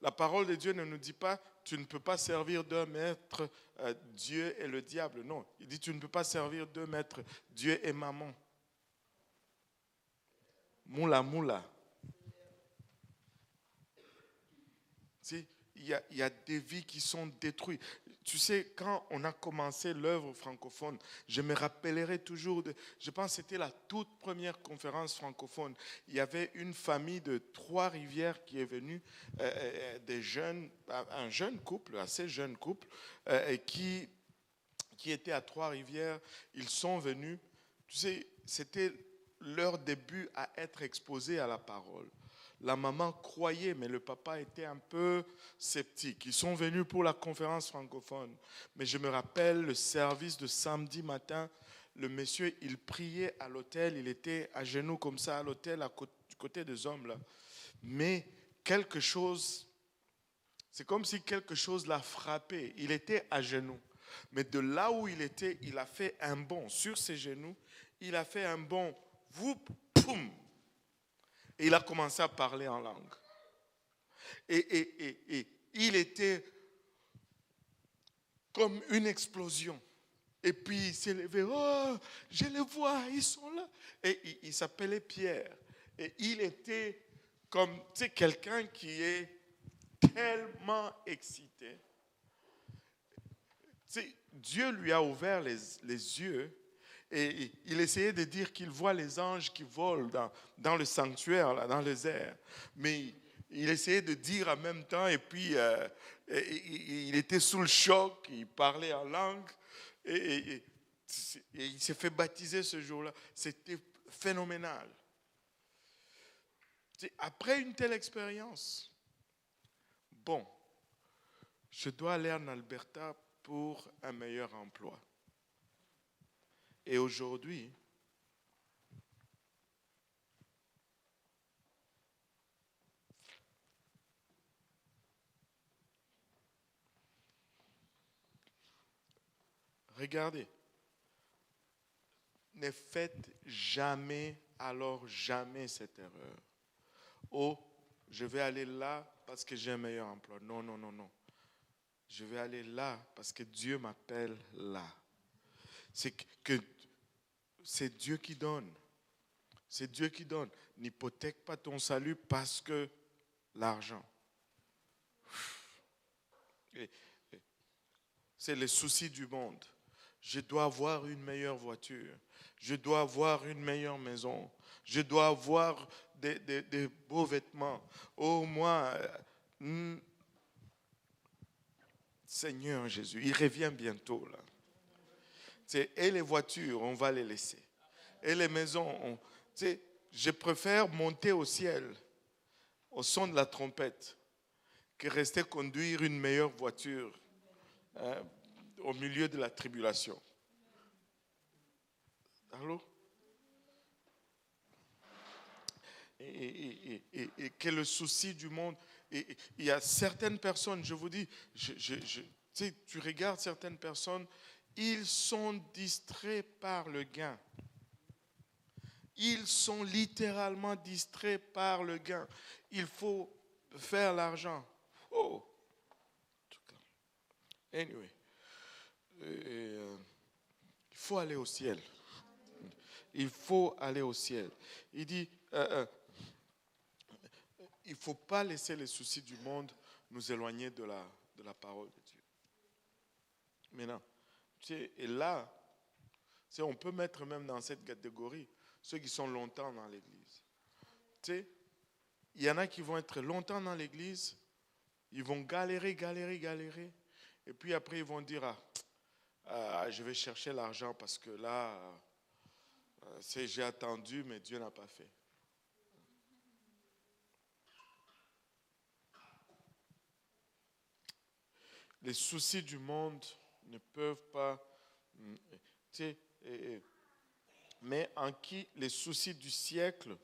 La parole de Dieu ne nous dit pas tu ne peux pas servir deux maîtres, Dieu et le diable. Non, il dit tu ne peux pas servir deux maîtres, Dieu et maman. Moula, moula. Il y a des vies qui sont détruites. Tu sais, quand on a commencé l'œuvre francophone, je me rappellerai toujours, je pense que c'était la toute première conférence francophone. Il y avait une famille de Trois-Rivières qui est venue, un jeune couple, assez jeune couple, qui était à Trois-Rivières. Ils sont venus, tu sais, c'était leur début à être exposés à la parole. La maman croyait, mais le papa était un peu sceptique. Ils sont venus pour la conférence francophone. Mais je me rappelle le service de samedi matin. Le monsieur, il priait à l'autel. Il était à genoux comme ça à l'autel, du côté des hommes, là. Mais quelque chose, c'est comme si quelque chose l'a frappé. Il était à genoux. Mais de là où il était, il a fait un bond sur ses genoux. Il a fait un bond. Whoop, poum. Et il a commencé à parler en langue. Et il était comme une explosion. Et puis il s'est levé. Oh, je les vois, ils sont là. Et il s'appelait Pierre. Et il était comme, tu sais, quelqu'un qui est tellement excité. Tu sais, Dieu lui a ouvert les yeux. Et il essayait de dire qu'il voit les anges qui volent dans le sanctuaire, là, dans les airs. Mais il essayait de dire en même temps, et puis il était sous le choc, il parlait en langue, et il s'est fait baptiser ce jour-là. C'était phénoménal. Après une telle expérience, bon, je dois aller en Alberta pour un meilleur emploi. Et aujourd'hui, regardez, ne faites jamais, alors jamais cette erreur. Oh, je vais aller là parce que j'ai un meilleur emploi. Non, non, non, non. Je vais aller là parce que Dieu m'appelle là. C'est Dieu qui donne. C'est Dieu qui donne. N'hypothèque pas ton salut parce que l'argent. C'est les soucis du monde. Je dois avoir une meilleure voiture. Je dois avoir une meilleure maison. Je dois avoir des beaux vêtements. Oh, moi, Seigneur Jésus, il revient bientôt là. Et les voitures, on va les laisser. Et les maisons, je préfère monter au ciel au son de la trompette que rester conduire une meilleure voiture au milieu de la tribulation. Allô? Et que le souci du monde, il y a certaines personnes, je vous dis, tu regardes certaines personnes, ils sont distraits par le gain. Ils sont littéralement distraits par le gain. Il faut faire l'argent. Oh. Anyway. Il faut aller au ciel. Il faut aller au ciel. Il dit, il ne faut pas laisser les soucis du monde nous éloigner de la parole de Dieu. Maintenant, et là, on peut mettre même dans cette catégorie ceux qui sont longtemps dans l'église. Il y en a qui vont être longtemps dans l'église, ils vont galérer, et puis après ils vont dire, je vais chercher l'argent parce que là, j'ai attendu, mais Dieu n'a pas fait. Les soucis du monde ne peuvent pas, mais en qui les soucis du siècle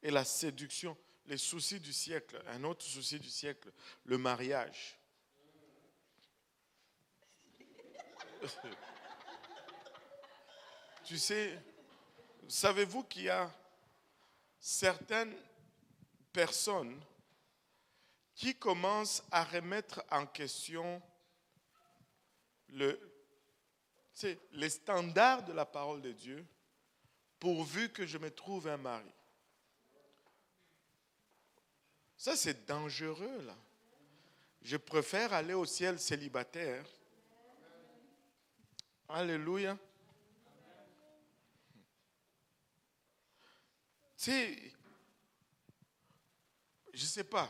et la séduction, les soucis du siècle, un autre souci du siècle, le mariage. Tu sais, savez-vous qu'il y a certaines personnes qui commencent à remettre en question les standards de la parole de Dieu pourvu que je me trouve un mari. Ça, c'est dangereux, là. Je préfère aller au ciel célibataire. Alléluia. Tu sais, je ne sais pas.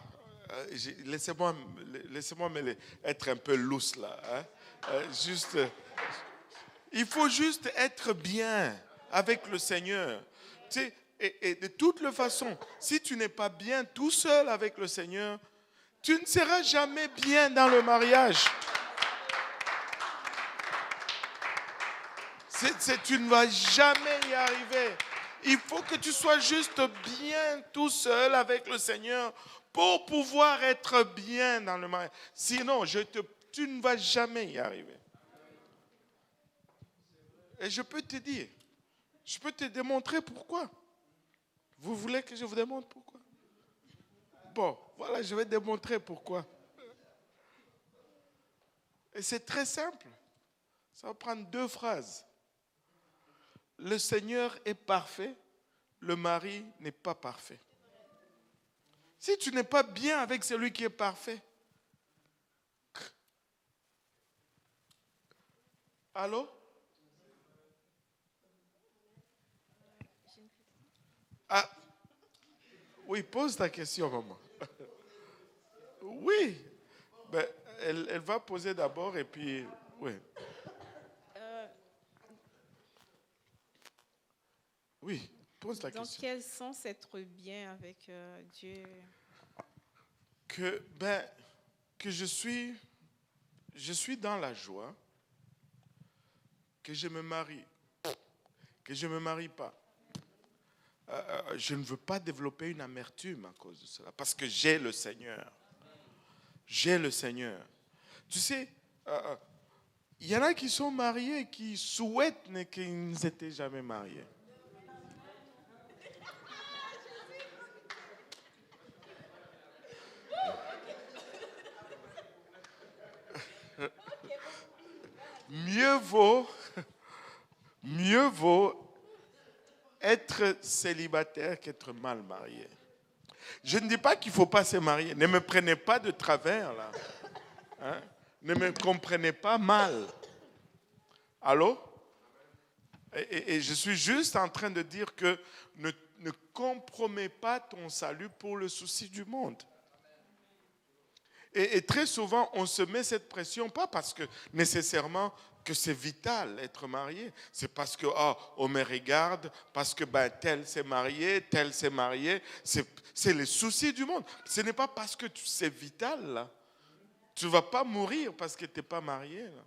Laissez-moi être un peu lousse, là. Hein. Il faut juste être bien avec le Seigneur. Tu sais, et de toutes les façons, si tu n'es pas bien tout seul avec le Seigneur, tu ne seras jamais bien dans le mariage. Tu ne vas jamais y arriver. Il faut que tu sois juste bien tout seul avec le Seigneur pour pouvoir être bien dans le mariage. Sinon, tu ne vas jamais y arriver. Et je peux te dire, je peux te démontrer pourquoi. Vous voulez que je vous démontre pourquoi? Bon, voilà, je vais démontrer pourquoi. Et c'est très simple. Ça va prendre 2 phrases. Le Seigneur est parfait, le mari n'est pas parfait. Si tu n'es pas bien avec celui qui est parfait, allô? Ah, oui, pose ta question, maman. Oui, ben, elle va poser d'abord et puis, oui. Oui, pose la question. Dans quel sens être bien avec Dieu? Que je suis dans la joie, que je me marie, que je ne me marie pas. Je ne veux pas développer une amertume à cause de cela, parce que j'ai le Seigneur. J'ai le Seigneur. Tu sais, il y en a qui sont mariés et qui souhaitent qu'ils n'étaient jamais mariés. Mieux vaut être célibataire qu'être mal marié. Je ne dis pas qu'il ne faut pas se marier. Ne me prenez pas de travers, là. Hein? Ne me comprenez pas mal. Allô? Et je suis juste en train de dire que ne compromets pas ton salut pour le souci du monde. Et très souvent, on se met cette pression, pas parce que nécessairement que c'est vital être marié. C'est parce que, on me regarde, parce que tel s'est marié, tel s'est marié. C'est les soucis du monde. Ce n'est pas parce que c'est vital, là. Tu ne vas pas mourir parce que tu n'es pas marié, là.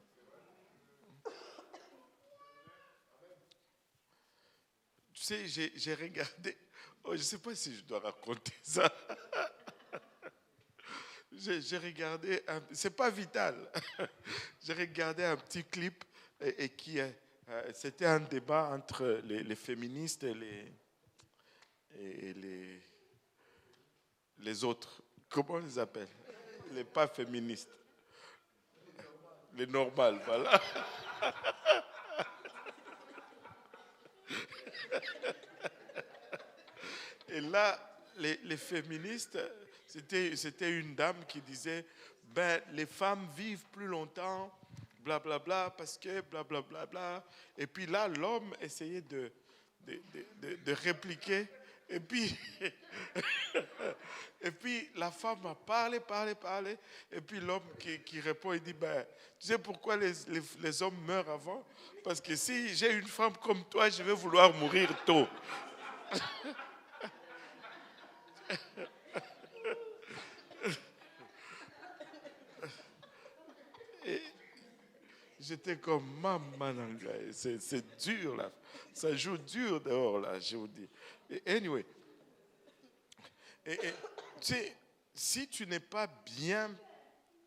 Tu sais, j'ai regardé, je ne sais pas si je dois raconter ça. J'ai regardé, c'est pas vital, j'ai regardé un petit clip et c'était un débat entre les féministes et les autres. Comment on les appelle? Les pas féministes. Les normales, voilà. Et là, les féministes, c'était une dame qui disait, les femmes vivent plus longtemps, blablabla, bla bla, parce que blablabla. Bla bla. Et puis là, l'homme essayait de répliquer. Et puis, et puis la femme a parlé. Et puis l'homme qui répond, il dit, tu sais pourquoi les hommes meurent avant? Parce que si j'ai une femme comme toi, je vais vouloir mourir tôt. Et j'étais comme maman, c'est dur là, ça joue dur dehors là, je vous dis. Et anyway, tu sais, si tu n'es pas bien,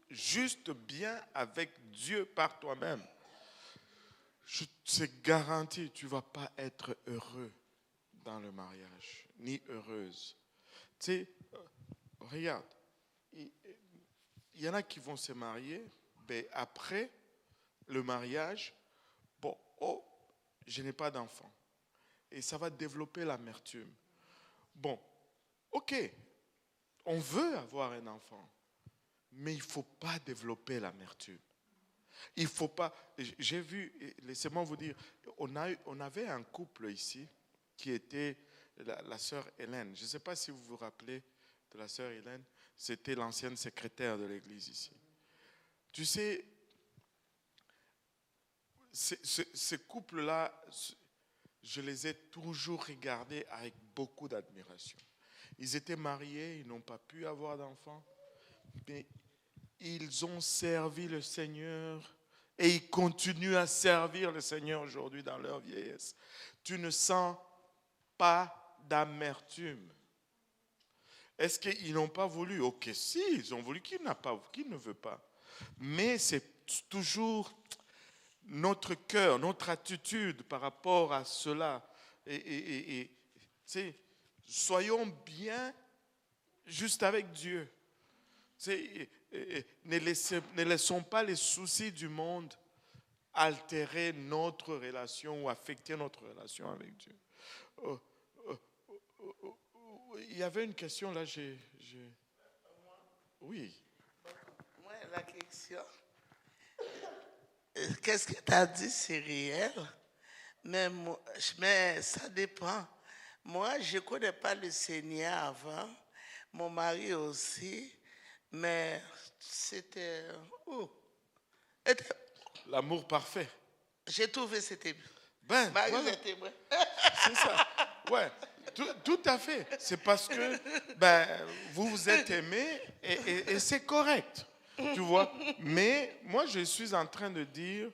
juste bien avec Dieu par toi-même, c'est garanti, tu ne vas pas être heureux dans le mariage, ni heureuse. Tu sais, regarde, il y en a qui vont se marier, mais après le mariage, bon, oh, je n'ai pas d'enfant. Et ça va développer l'amertume. Bon, ok, on veut avoir un enfant, mais il ne faut pas développer l'amertume. Il ne faut pas. J'ai vu, laissez-moi vous dire, on avait un couple ici qui était la sœur Hélène. Je ne sais pas si vous vous rappelez de la sœur Hélène. C'était l'ancienne secrétaire de l'église ici. Tu sais, ces couples-là, je les ai toujours regardés avec beaucoup d'admiration. Ils étaient mariés, ils n'ont pas pu avoir d'enfants, mais ils ont servi le Seigneur et ils continuent à servir le Seigneur aujourd'hui dans leur vieillesse. Tu ne sens pas d'amertume. Est-ce qu'ils n'ont pas voulu? Ok, si, ils ont voulu. Qui ne veut pas? Mais c'est toujours notre cœur, notre attitude par rapport à cela. Et soyons bien juste avec Dieu. Ne laissons pas les soucis du monde altérer notre relation ou affecter notre relation avec Dieu. Il y avait une question là, oui. Moi, la question, qu'est-ce que tu as dit, c'est réel, mais ça dépend. Moi, je ne connais pas le Seigneur avant, mon mari aussi, mais c'était... L'amour parfait. J'ai trouvé que c'était... Ben, Marie, voilà. c'était moi. C'est ça. Ouais, tout à fait. C'est parce que vous vous êtes aimés et c'est correct. Tu vois. Mais moi, je suis en train de dire,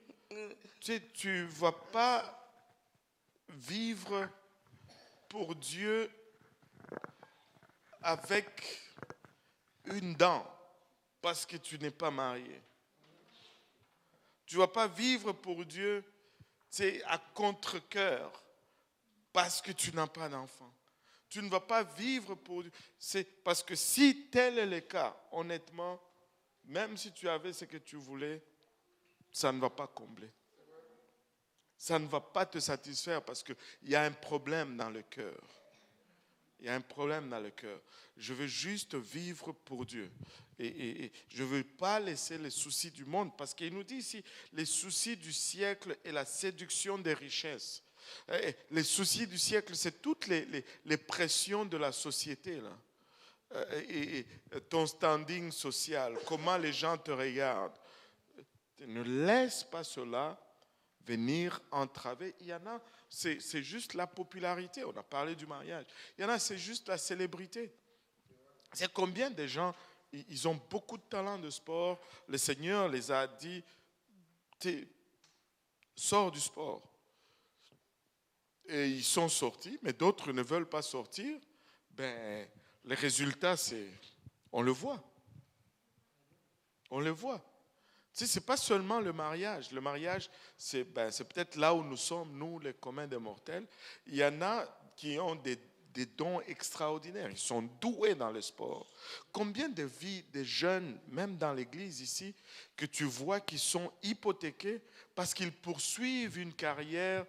tu ne vas pas vivre pour Dieu avec une dent parce que tu n'es pas marié. Tu ne vas pas vivre pour Dieu à contre-cœur parce que tu n'as pas d'enfant. Tu ne vas pas vivre pour Dieu. C'est parce que si tel est le cas, honnêtement, même si tu avais ce que tu voulais, ça ne va pas combler. Ça ne va pas te satisfaire parce qu'il y a un problème dans le cœur. Il y a un problème dans le cœur. Je veux juste vivre pour Dieu. Et je ne veux pas laisser les soucis du monde. Parce qu'il nous dit ici, les soucis du siècle et la séduction des richesses. Les soucis du siècle, c'est toutes les pressions de la société. Là. Et ton standing social, comment les gens te regardent. Ne laisse pas cela venir entraver. Il y en a, c'est juste la popularité. On a parlé du mariage. Il y en a, c'est juste la célébrité. C'est combien de gens, ils ont beaucoup de talent de sport. Le Seigneur les a dit, sors du sport. Et ils sont sortis, mais d'autres ne veulent pas sortir. Ben, les résultats, on le voit. On le voit. Tu sais, ce n'est pas seulement le mariage. Le mariage, c'est peut-être là où nous sommes, nous, les communs des mortels. Il y en a qui ont des dons extraordinaires. Ils sont doués dans le sport. Combien de vies des jeunes, même dans l'église ici, que tu vois qui sont hypothéqués parce qu'ils poursuivent une carrière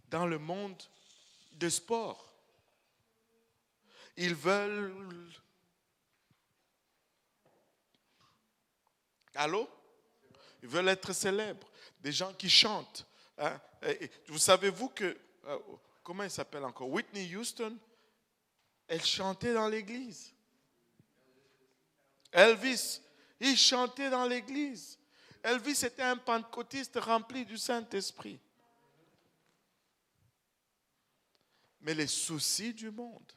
dans le monde de sport. Ils veulent... Allô? Ils veulent être célèbres. Des gens qui chantent. Hein? Vous savez-vous que... comment il s'appelle encore? Whitney Houston, elle chantait dans l'église. Elvis, il chantait dans l'église. Elvis était un pentecôtiste rempli du Saint-Esprit. Mais les soucis du monde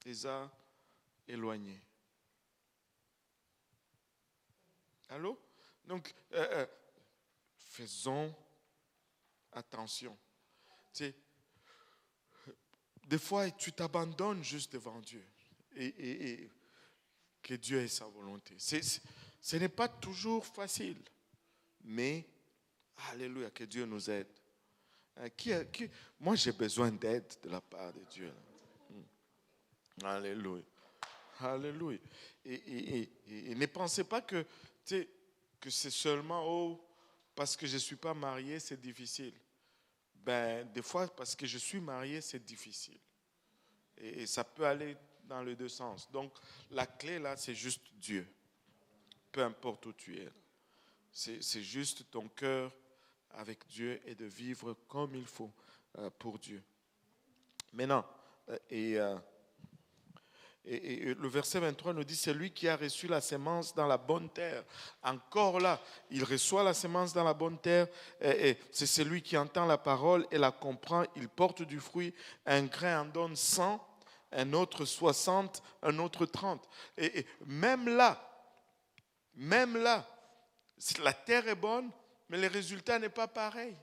les a éloignés. Allô? Donc, faisons attention. des fois, tu t'abandonnes juste devant Dieu. Et que Dieu ait sa volonté. Ce n'est pas toujours facile. Mais, alléluia, que Dieu nous aide. Moi, j'ai besoin d'aide de la part de Dieu. Alléluia. Alléluia. Et ne pensez pas que c'est seulement, parce que je ne suis pas marié, c'est difficile. Des fois, parce que je suis marié, c'est difficile. Et ça peut aller dans les deux sens. Donc, la clé, là, c'est juste Dieu. Peu importe où tu es. C'est juste ton cœur avec Dieu et de vivre comme il faut pour Dieu. Maintenant, et le verset 23 nous dit, c'est lui qui a reçu la sémence dans la bonne terre. Encore là, il reçoit la sémence dans la bonne terre. Et c'est celui qui entend la parole et la comprend. Il porte du fruit. Un grain en donne 100, un autre 60, un autre 30. Et même là, la terre est bonne, mais le résultat n'est pas pareil.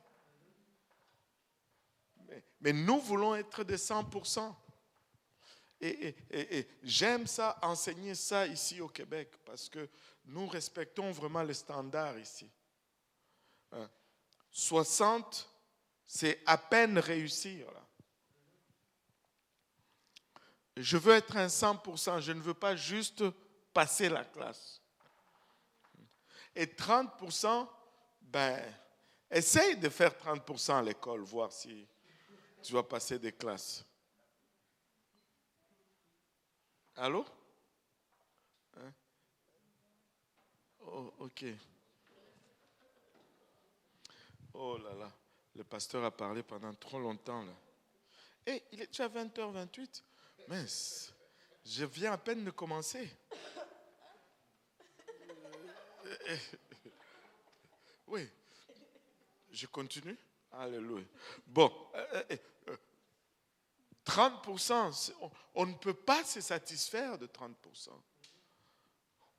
Mais nous voulons être de 100%. Et j'aime ça, enseigner ça ici au Québec, parce que nous respectons vraiment les standards ici. 60, c'est à peine réussir. Là. Je veux être un 100%, je ne veux pas juste passer la classe. Et 30%, essaye de faire 30% à l'école, voir si tu vas passer des classes. Allô? Hein? Oh, ok. Oh là là, le pasteur a parlé pendant trop longtemps là. Et il est déjà 20h28. Mince, je viens à peine de commencer. Oui, je continue. Alléluia. Bon, 30%, on ne peut pas se satisfaire de 30%.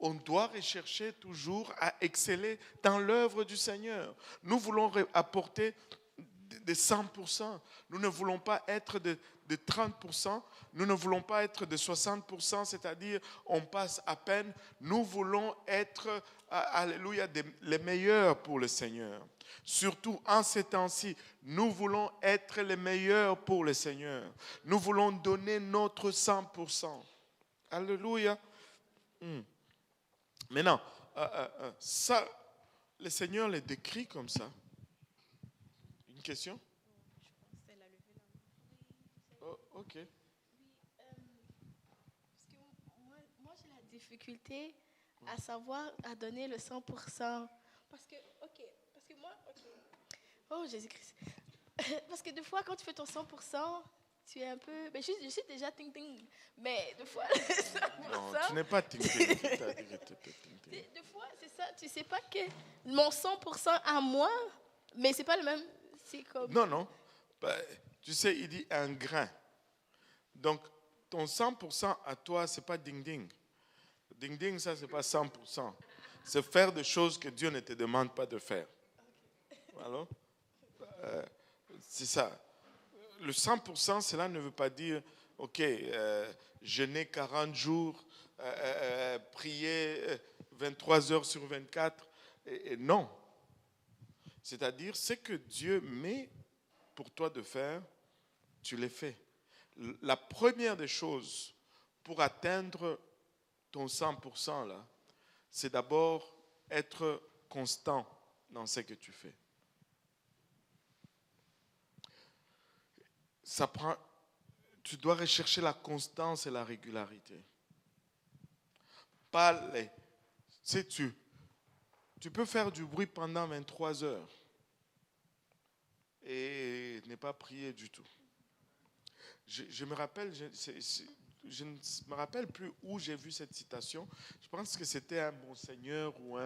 On doit rechercher toujours à exceller dans l'œuvre du Seigneur. Nous voulons apporter de 100%. Nous ne voulons pas être de 30%. Nous ne voulons pas être de 60%, c'est-à-dire on passe à peine. Nous voulons être, alléluia, les meilleurs pour le Seigneur. Surtout en ces temps-ci, nous voulons être les meilleurs pour le Seigneur. Nous voulons donner notre 100%. Alléluia. Maintenant, ça, le Seigneur les décrit comme ça. Une question? Oh, ok. Oui, parce que moi j'ai la difficulté à savoir, à donner le 100%. Parce que moi, oh Jésus-Christ. Parce que des fois, quand tu fais ton 100%, tu es un peu. Je suis déjà ting-ting. Mais des fois, 100%. Non, tu n'es pas ting-ting. Des fois, c'est ça. Tu sais pas que mon 100% à moi, mais c'est pas le même. C'est comme. Non. Tu sais, il dit un grain. Donc, ton 100% à toi, ce n'est pas ding-ding. Ding-ding, ça, ce n'est pas 100%. C'est faire des choses que Dieu ne te demande pas de faire. Alors, c'est ça. Le 100%, cela ne veut pas dire, OK, jeûner 40 jours, prier 23 heures sur 24. Et non. C'est-à-dire, ce que Dieu met pour toi de faire, tu les fais. La première des choses pour atteindre ton 100% là, c'est d'abord être constant dans ce que tu fais. Tu dois rechercher la constance et la régularité. Tu peux faire du bruit pendant 23 heures et ne pas prier du tout. Je me rappelle, je ne me rappelle plus où j'ai vu cette citation. Je pense que c'était un monseigneur ou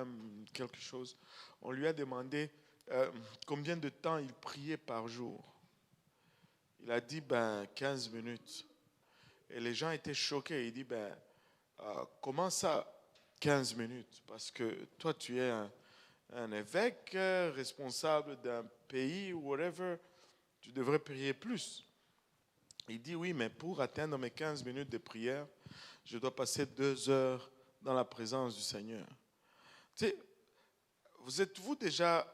quelque chose. On lui a demandé combien de temps il priait par jour. Il a dit 15 minutes. Et les gens étaient choqués. Il dit comment ça 15 minutes? Parce que toi tu es un évêque responsable d'un pays ou whatever, tu devrais prier plus. Il dit, oui, mais pour atteindre mes 15 minutes de prière, je dois passer 2 heures dans la présence du Seigneur. Tu sais, êtes-vous déjà,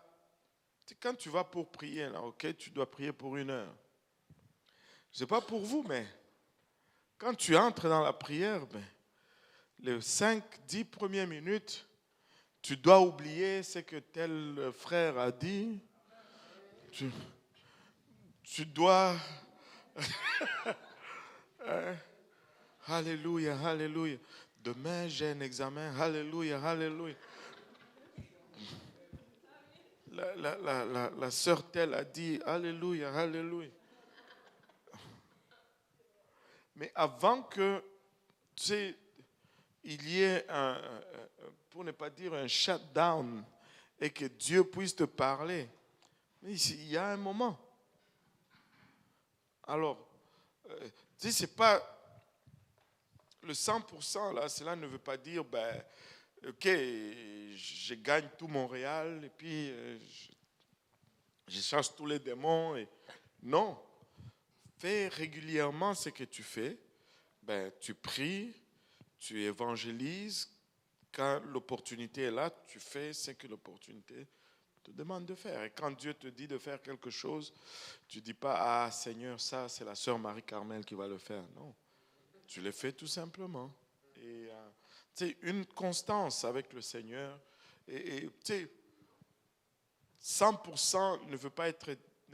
quand tu vas pour prier, là, ok, tu dois prier pour 1 heure. Je ne sais pas pour vous, mais quand tu entres dans la prière, les 5-10 premières minutes, tu dois oublier ce que tel frère a dit. Tu dois... Alléluia, alléluia. Demain, j'ai un examen. Alléluia, alléluia. La sœur telle a dit, alléluia, alléluia. Mais avant que, tu sais, il y ait pour ne pas dire un shutdown, et que Dieu puisse te parler, mais il y a un moment. Alors, tu sais, c'est pas le 100% là, cela ne veut pas dire, ok, je gagne tout Montréal, et puis je chasse tous les démons. Non. Fais régulièrement ce que tu fais. Tu pries, tu évangélises. Quand l'opportunité est là, tu fais ce que l'opportunité te demande de faire. Et quand Dieu te dit de faire quelque chose, tu ne dis pas, ah Seigneur, ça c'est la sœur Marie-Carmel qui va le faire. Non, tu le fais tout simplement. Et tu sais, une constance avec le Seigneur. Et tu sais, 100% ne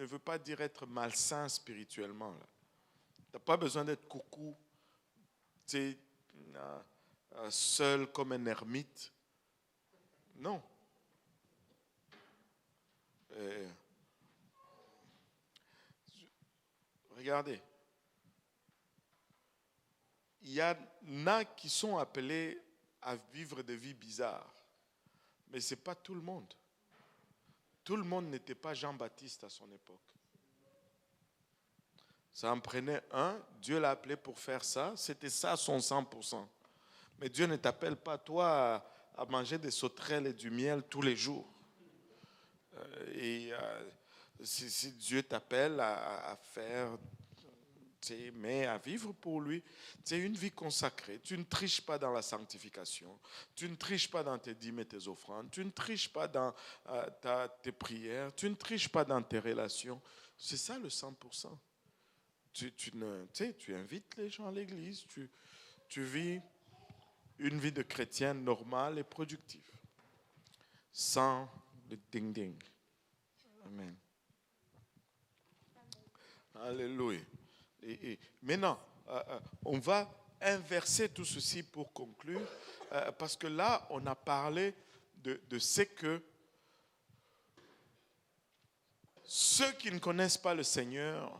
veut pas dire être malsain spirituellement. Tu n'as pas besoin d'être coucou, tu sais, seul comme un ermite. Non. Regardez. Il y en a qui sont appelés à vivre des vies bizarres. Mais ce n'est pas tout le monde. Tout le monde n'était pas Jean-Baptiste à son époque. Ça en prenait un, Dieu l'a appelé pour faire ça, c'était ça son 100%. Mais Dieu ne t'appelle pas toi à manger des sauterelles et du miel tous les jours. Si Dieu t'appelle à faire, mais à vivre pour lui, c'est une vie consacrée. Tu ne triches pas dans la sanctification, tu ne triches pas dans tes dîmes et tes offrandes, tu ne triches pas dans tes prières, tu ne triches pas dans tes relations. C'est ça le 100%. Tu invites les gens à l'église, tu vis une vie de chrétien normale et productive, sans le ding-ding. Amen. Alléluia. Et maintenant, on va inverser tout ceci pour conclure, parce que là, on a parlé de ce que ceux qui ne connaissent pas le Seigneur,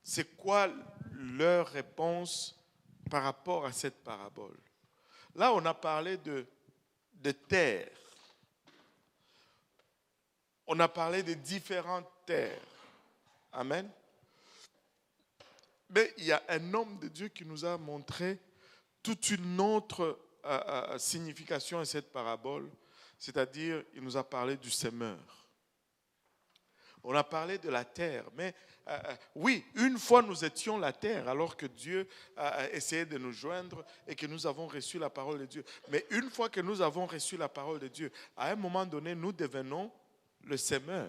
c'est quoi leur réponse par rapport à cette parabole. Là, on a parlé de terre. On a parlé de différentes terres. Amen. Mais il y a un homme de Dieu qui nous a montré toute une autre signification à cette parabole, c'est-à-dire il nous a parlé du semeur. On a parlé de la terre, mais oui, une fois nous étions la terre, alors que Dieu a essayé de nous joindre et que nous avons reçu la parole de Dieu. Mais une fois que nous avons reçu la parole de Dieu, à un moment donné, nous devenons le semeur.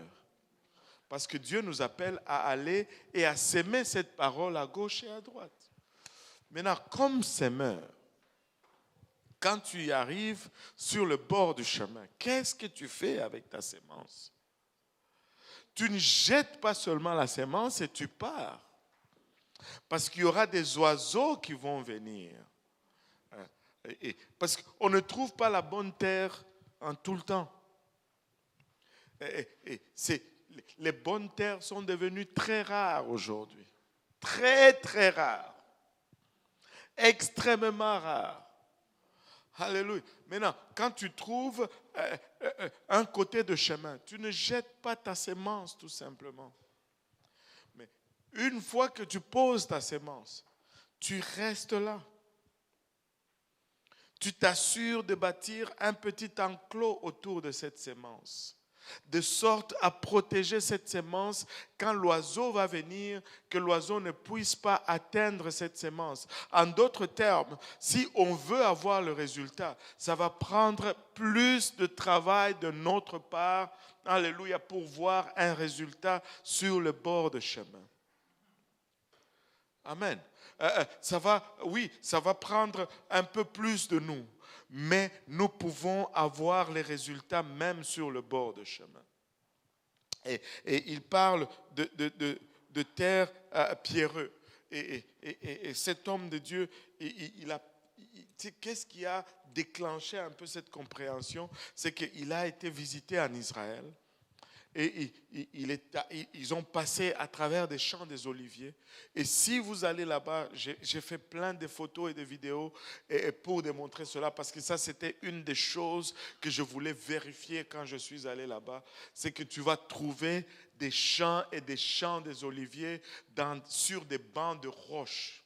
Parce que Dieu nous appelle à aller et à s'aimer cette parole à gauche et à droite. Maintenant, comme semeur, quand tu y arrives sur le bord du chemin, qu'est-ce que tu fais avec ta sémence? Tu ne jettes pas seulement la sémence et tu pars. Parce qu'il y aura des oiseaux qui vont venir. Parce qu'on ne trouve pas la bonne terre en tout le temps. Les bonnes terres sont devenues très rares aujourd'hui. Très, très rares. Extrêmement rares. Alléluia. Maintenant, quand tu trouves un côté de chemin, tu ne jettes pas ta sémence tout simplement. Mais une fois que tu poses ta sémence, tu restes là. Tu t'assures de bâtir un petit enclos autour de cette sémence. de sorte à protéger cette semence quand l'oiseau va venir, que l'oiseau ne puisse pas atteindre cette semence. En d'autres termes, si on veut avoir le résultat, ça va prendre plus de travail de notre part, alléluia, pour voir un résultat sur le bord de chemin. Amen. Ça va prendre un peu plus de nous, mais nous pouvons avoir les résultats même sur le bord de chemin. Et il parle de terre pierreux. Et cet homme de Dieu, qu'est-ce qui a déclenché un peu cette compréhension? C'est qu'il a été visité en Israël. Et ils ont passé à travers des champs des oliviers. Et si vous allez là-bas, j'ai fait plein de photos et de vidéos pour démontrer cela, parce que ça, c'était une des choses que je voulais vérifier quand je suis allé là-bas. C'est que tu vas trouver des champs et des champs des oliviers sur des bancs de roches.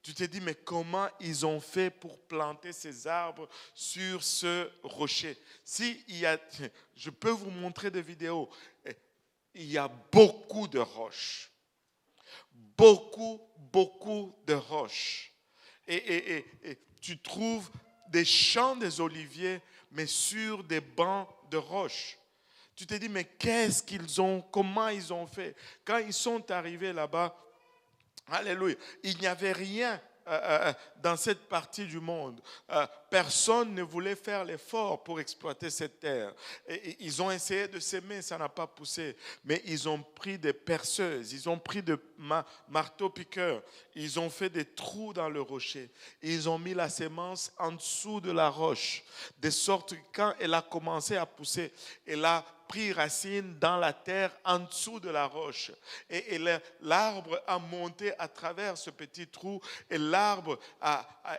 Tu te dis, mais comment ils ont fait pour planter ces arbres sur ce rocher? Je peux vous montrer des vidéos. Il y a beaucoup de roches. Beaucoup de roches. Et tu trouves des champs des oliviers, mais sur des bancs de roches. Tu te dis, mais comment ils ont fait? Quand ils sont arrivés là-bas, alléluia, il n'y avait rien dans cette partie du monde. Personne ne voulait faire l'effort pour exploiter cette terre. Et ils ont essayé de s'aimer, ça n'a pas poussé. Mais ils ont pris des perceuses, ils ont pris des marteaux-piqueurs, ils ont fait des trous dans le rocher. Ils ont mis la semence en dessous de la roche, de sorte que quand elle a commencé à pousser, elle a pris racine dans la terre en dessous de la roche. Et l'arbre a monté à travers ce petit trou et l'arbre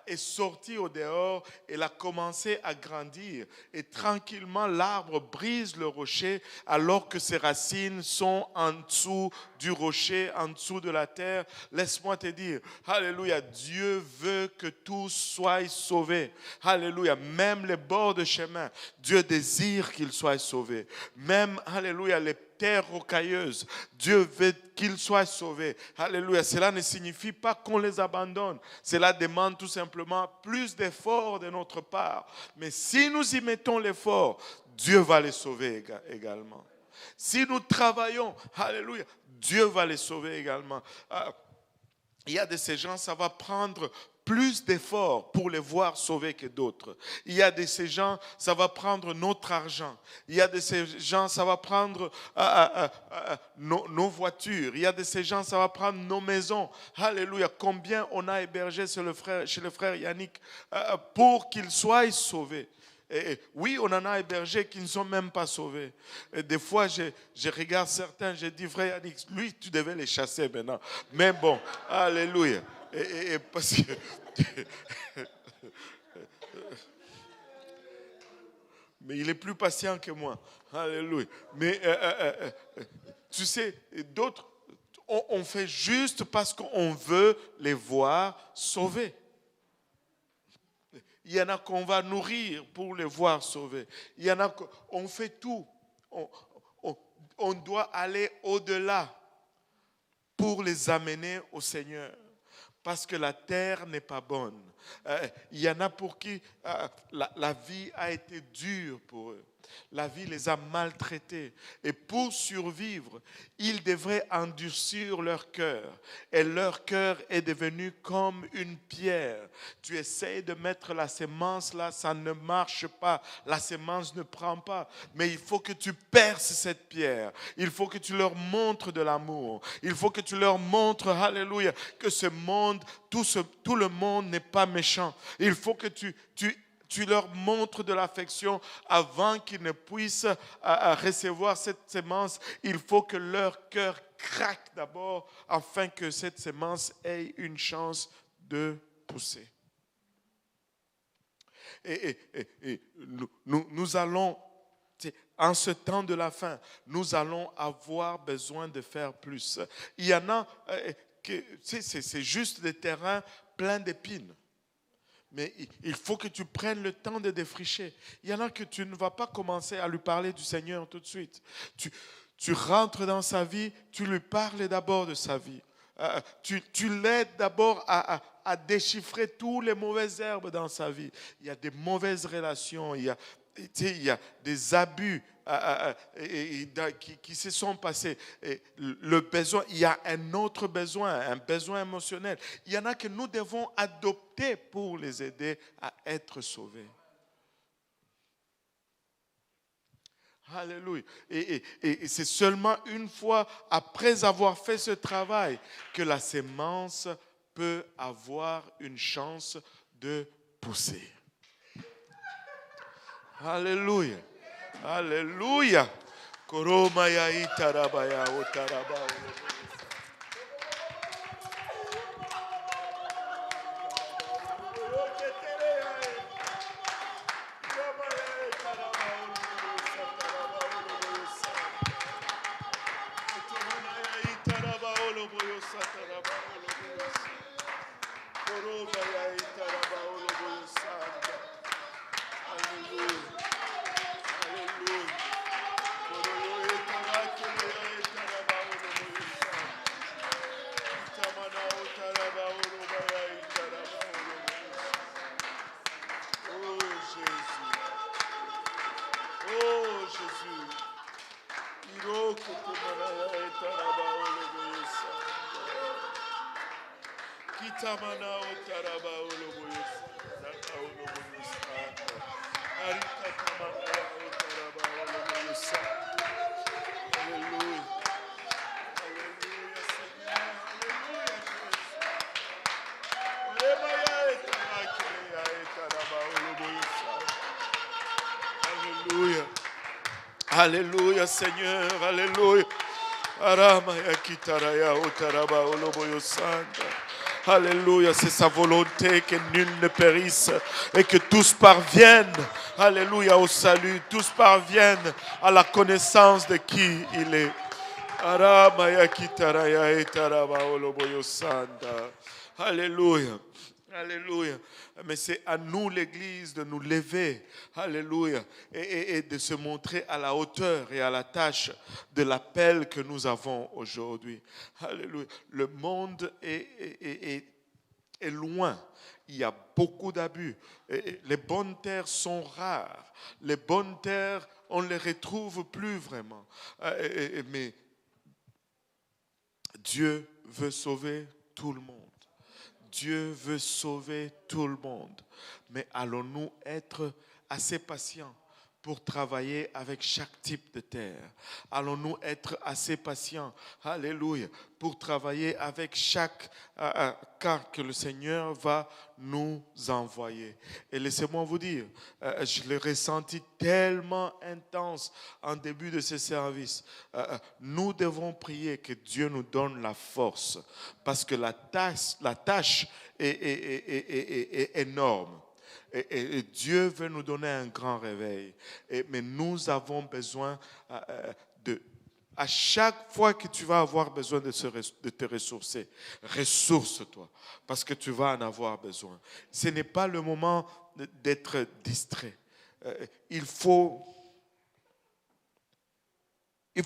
est sorti au dehors. Elle a commencé à grandir. Et tranquillement, l'arbre brise le rocher alors que ses racines sont en dessous du rocher, en dessous de la terre. Laisse-moi te dire, alléluia, Dieu veut que tous soient sauvés. Alléluia, même les bords de chemin, Dieu désire qu'ils soient sauvés. Même, alléluia, les terres rocailleuses, Dieu veut qu'ils soient sauvés. Alléluia, cela ne signifie pas qu'on les abandonne. Cela demande tout simplement plus d'efforts de notre part. Mais si nous y mettons l'effort, Dieu va les sauver également. Si nous travaillons, alléluia, Dieu va les sauver également. Il y a de ces gens, ça va prendre plus d'efforts pour les voir sauvés que d'autres. Il y a de ces gens, ça va prendre notre argent. Il y a de ces gens, ça va prendre nos voitures. Il y a de ces gens, ça va prendre nos maisons. Alléluia. Combien on a hébergé chez le frère Yannick pour qu'il soit sauvé. Et oui, on en a hébergé qui ne sont même pas sauvés. Et des fois, je regarde certains, je dis, frère Yannick, lui, tu devais les chasser maintenant. Mais bon, alléluia. Et parce que mais il est plus patient que moi. Alléluia. Mais tu sais, d'autres, on fait juste parce qu'on veut les voir sauvés. Il y en a qu'on va nourrir pour les voir sauvés. Il y en a qu'on fait tout. On doit aller au-delà pour les amener au Seigneur. Parce que la terre n'est pas bonne. Il y en a pour qui la vie a été dure pour eux. La vie les a maltraités. Et pour survivre, ils devraient endurcir leur cœur. Et leur cœur est devenu comme une pierre. Tu essaies de mettre la semence là, ça ne marche pas. La semence ne prend pas. Mais il faut que tu perces cette pierre. Il faut que tu leur montres de l'amour. Il faut que tu leur montres, alléluia, que ce monde, tout le monde n'est pas méchant. Il faut que tu leur montres de l'affection avant qu'ils ne puissent recevoir cette semence. Il faut que leur cœur craque d'abord afin que cette semence ait une chance de pousser. Et nous allons, en ce temps de la fin, nous allons avoir besoin de faire plus. Il y en a, c'est juste des terrains pleins d'épines. Mais il faut que tu prennes le temps de défricher. Il y en a que tu ne vas pas commencer à lui parler du Seigneur tout de suite. Tu rentres dans sa vie, tu lui parles d'abord de sa vie. Tu l'aides d'abord à déchiffrer tous les mauvaises herbes dans sa vie. Il y a des mauvaises relations, il y a des abus qui se sont passés. Et le besoin, il y a un autre besoin, un besoin émotionnel. Il y en a que nous devons adopter pour les aider à être sauvés. Alléluia. Et c'est seulement une fois après avoir fait ce travail que la sémence peut avoir une chance de pousser. Alléluia. Alléluia. Koromaya itarabaya otaraba. Alléluia Seigneur, alléluia. Alléluia, c'est sa volonté que nul ne périsse et que tous parviennent, alléluia, au salut, tous parviennent à la connaissance de qui il est. Alléluia. Alléluia. Mais c'est à nous, l'Église, de nous lever, alléluia, et de se montrer à la hauteur et à la tâche de l'appel que nous avons aujourd'hui. Alléluia. Le monde est loin. Il y a beaucoup d'abus. Les bonnes terres sont rares. Les bonnes terres, on ne les retrouve plus vraiment. Mais Dieu veut sauver tout le monde. Dieu veut sauver tout le monde. Mais allons-nous être assez patients pour travailler avec chaque type de terre? Allons-nous être assez patients, alléluia, pour travailler avec chaque cas que le Seigneur va nous envoyer? Et laissez-moi vous dire, je l'ai ressenti tellement intense en début de ce service. Nous devons prier que Dieu nous donne la force, parce que la tâche est énorme. Et Dieu veut nous donner un grand réveil. Mais nous avons besoin à chaque fois que tu vas avoir besoin de te ressourcer, ressource-toi, parce que tu vas en avoir besoin. Ce n'est pas le moment d'être distrait. Il faut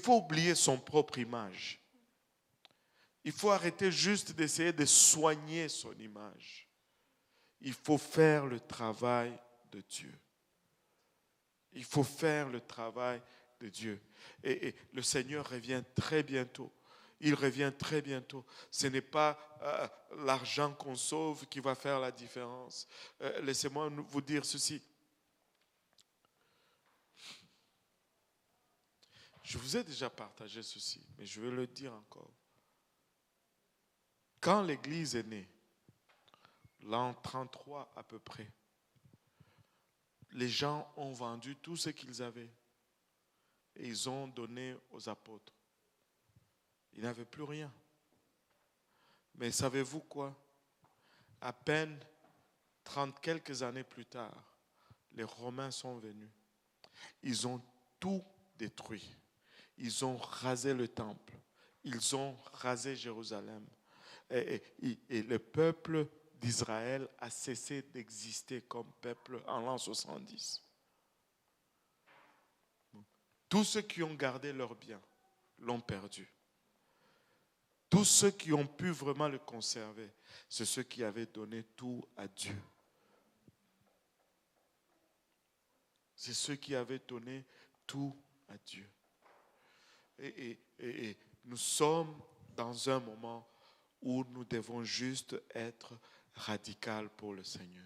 oublier son propre image. Il faut arrêter juste d'essayer de soigner son image. Il faut faire le travail de Dieu. Il faut faire le travail de Dieu. Et le Seigneur revient très bientôt. Il revient très bientôt. Ce n'est pas l'argent qu'on sauve qui va faire la différence. Laissez-moi vous dire ceci. Je vous ai déjà partagé ceci, mais je vais le dire encore. Quand l'Église est née, l'an 33 à peu près, les gens ont vendu tout ce qu'ils avaient et ils ont donné aux apôtres. Ils n'avaient plus rien. Mais savez-vous quoi? À peine 30 quelques années plus tard, les Romains sont venus. Ils ont tout détruit. Ils ont rasé le temple. Ils ont rasé Jérusalem. Et le peuple d'Israël a cessé d'exister comme peuple en l'an 70. Tous ceux qui ont gardé leurs biens l'ont perdu. Tous ceux qui ont pu vraiment le conserver, c'est ceux qui avaient donné tout à Dieu. C'est ceux qui avaient donné tout à Dieu. Et nous sommes dans un moment où nous devons juste être radicaux pour le Seigneur.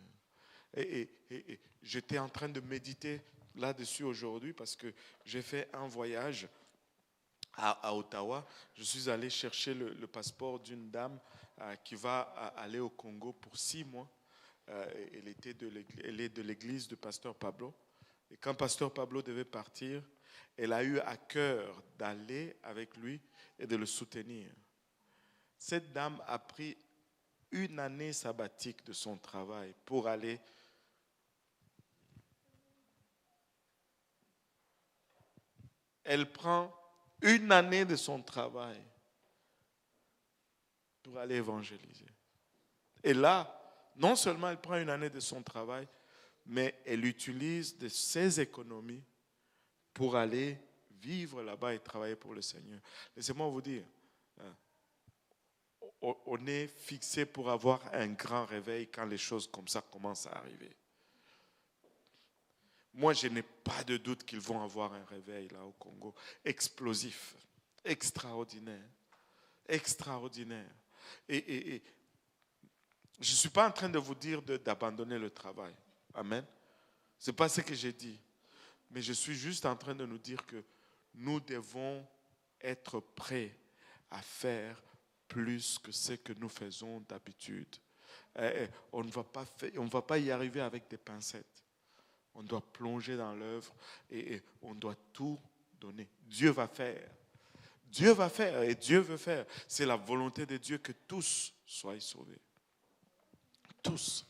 Et j'étais en train de méditer là-dessus aujourd'hui parce que j'ai fait un voyage à Ottawa. Je suis allé chercher le passeport d'une dame qui va aller au Congo pour 6 mois. Elle est de l'église du pasteur Pablo. Et quand pasteur Pablo devait partir, elle a eu à cœur d'aller avec lui et de le soutenir. Cette dame a pris 1 année sabbatique de son travail pour aller. Elle prend 1 année de son travail pour aller évangéliser. Et là, non seulement elle prend 1 année de son travail, mais elle utilise de ses économies pour aller vivre là-bas et travailler pour le Seigneur. Laissez-moi vous dire, on est fixé pour avoir un grand réveil quand les choses comme ça commencent à arriver. Moi, je n'ai pas de doute qu'ils vont avoir un réveil là au Congo, explosif, extraordinaire, extraordinaire. Et je ne suis pas en train de vous dire d'abandonner le travail. Amen. Ce n'est pas ce que j'ai dit. Mais je suis juste en train de nous dire que nous devons être prêts à faire plus que ce que nous faisons d'habitude. On ne va pas y arriver avec des pincettes. On doit plonger dans l'œuvre et on doit tout donner. Dieu va faire. Dieu va faire et Dieu veut faire. C'est la volonté de Dieu que tous soient sauvés. Tous,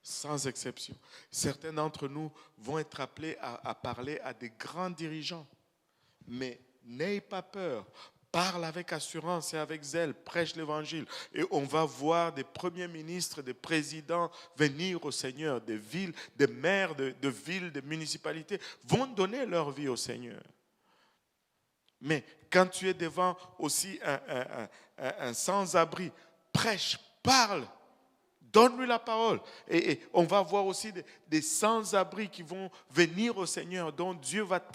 sans exception. Certains d'entre nous vont être appelés à parler à des grands dirigeants. Mais n'ayez pas peur. Parle avec assurance et avec zèle, prêche l'évangile. Et on va voir des premiers ministres, des présidents venir au Seigneur, des villes, des maires de villes, de municipalités, vont donner leur vie au Seigneur. Mais quand tu es devant aussi un sans-abri, prêche, parle, donne-lui la parole. Et on va voir aussi des sans-abri qui vont venir au Seigneur, dont Dieu va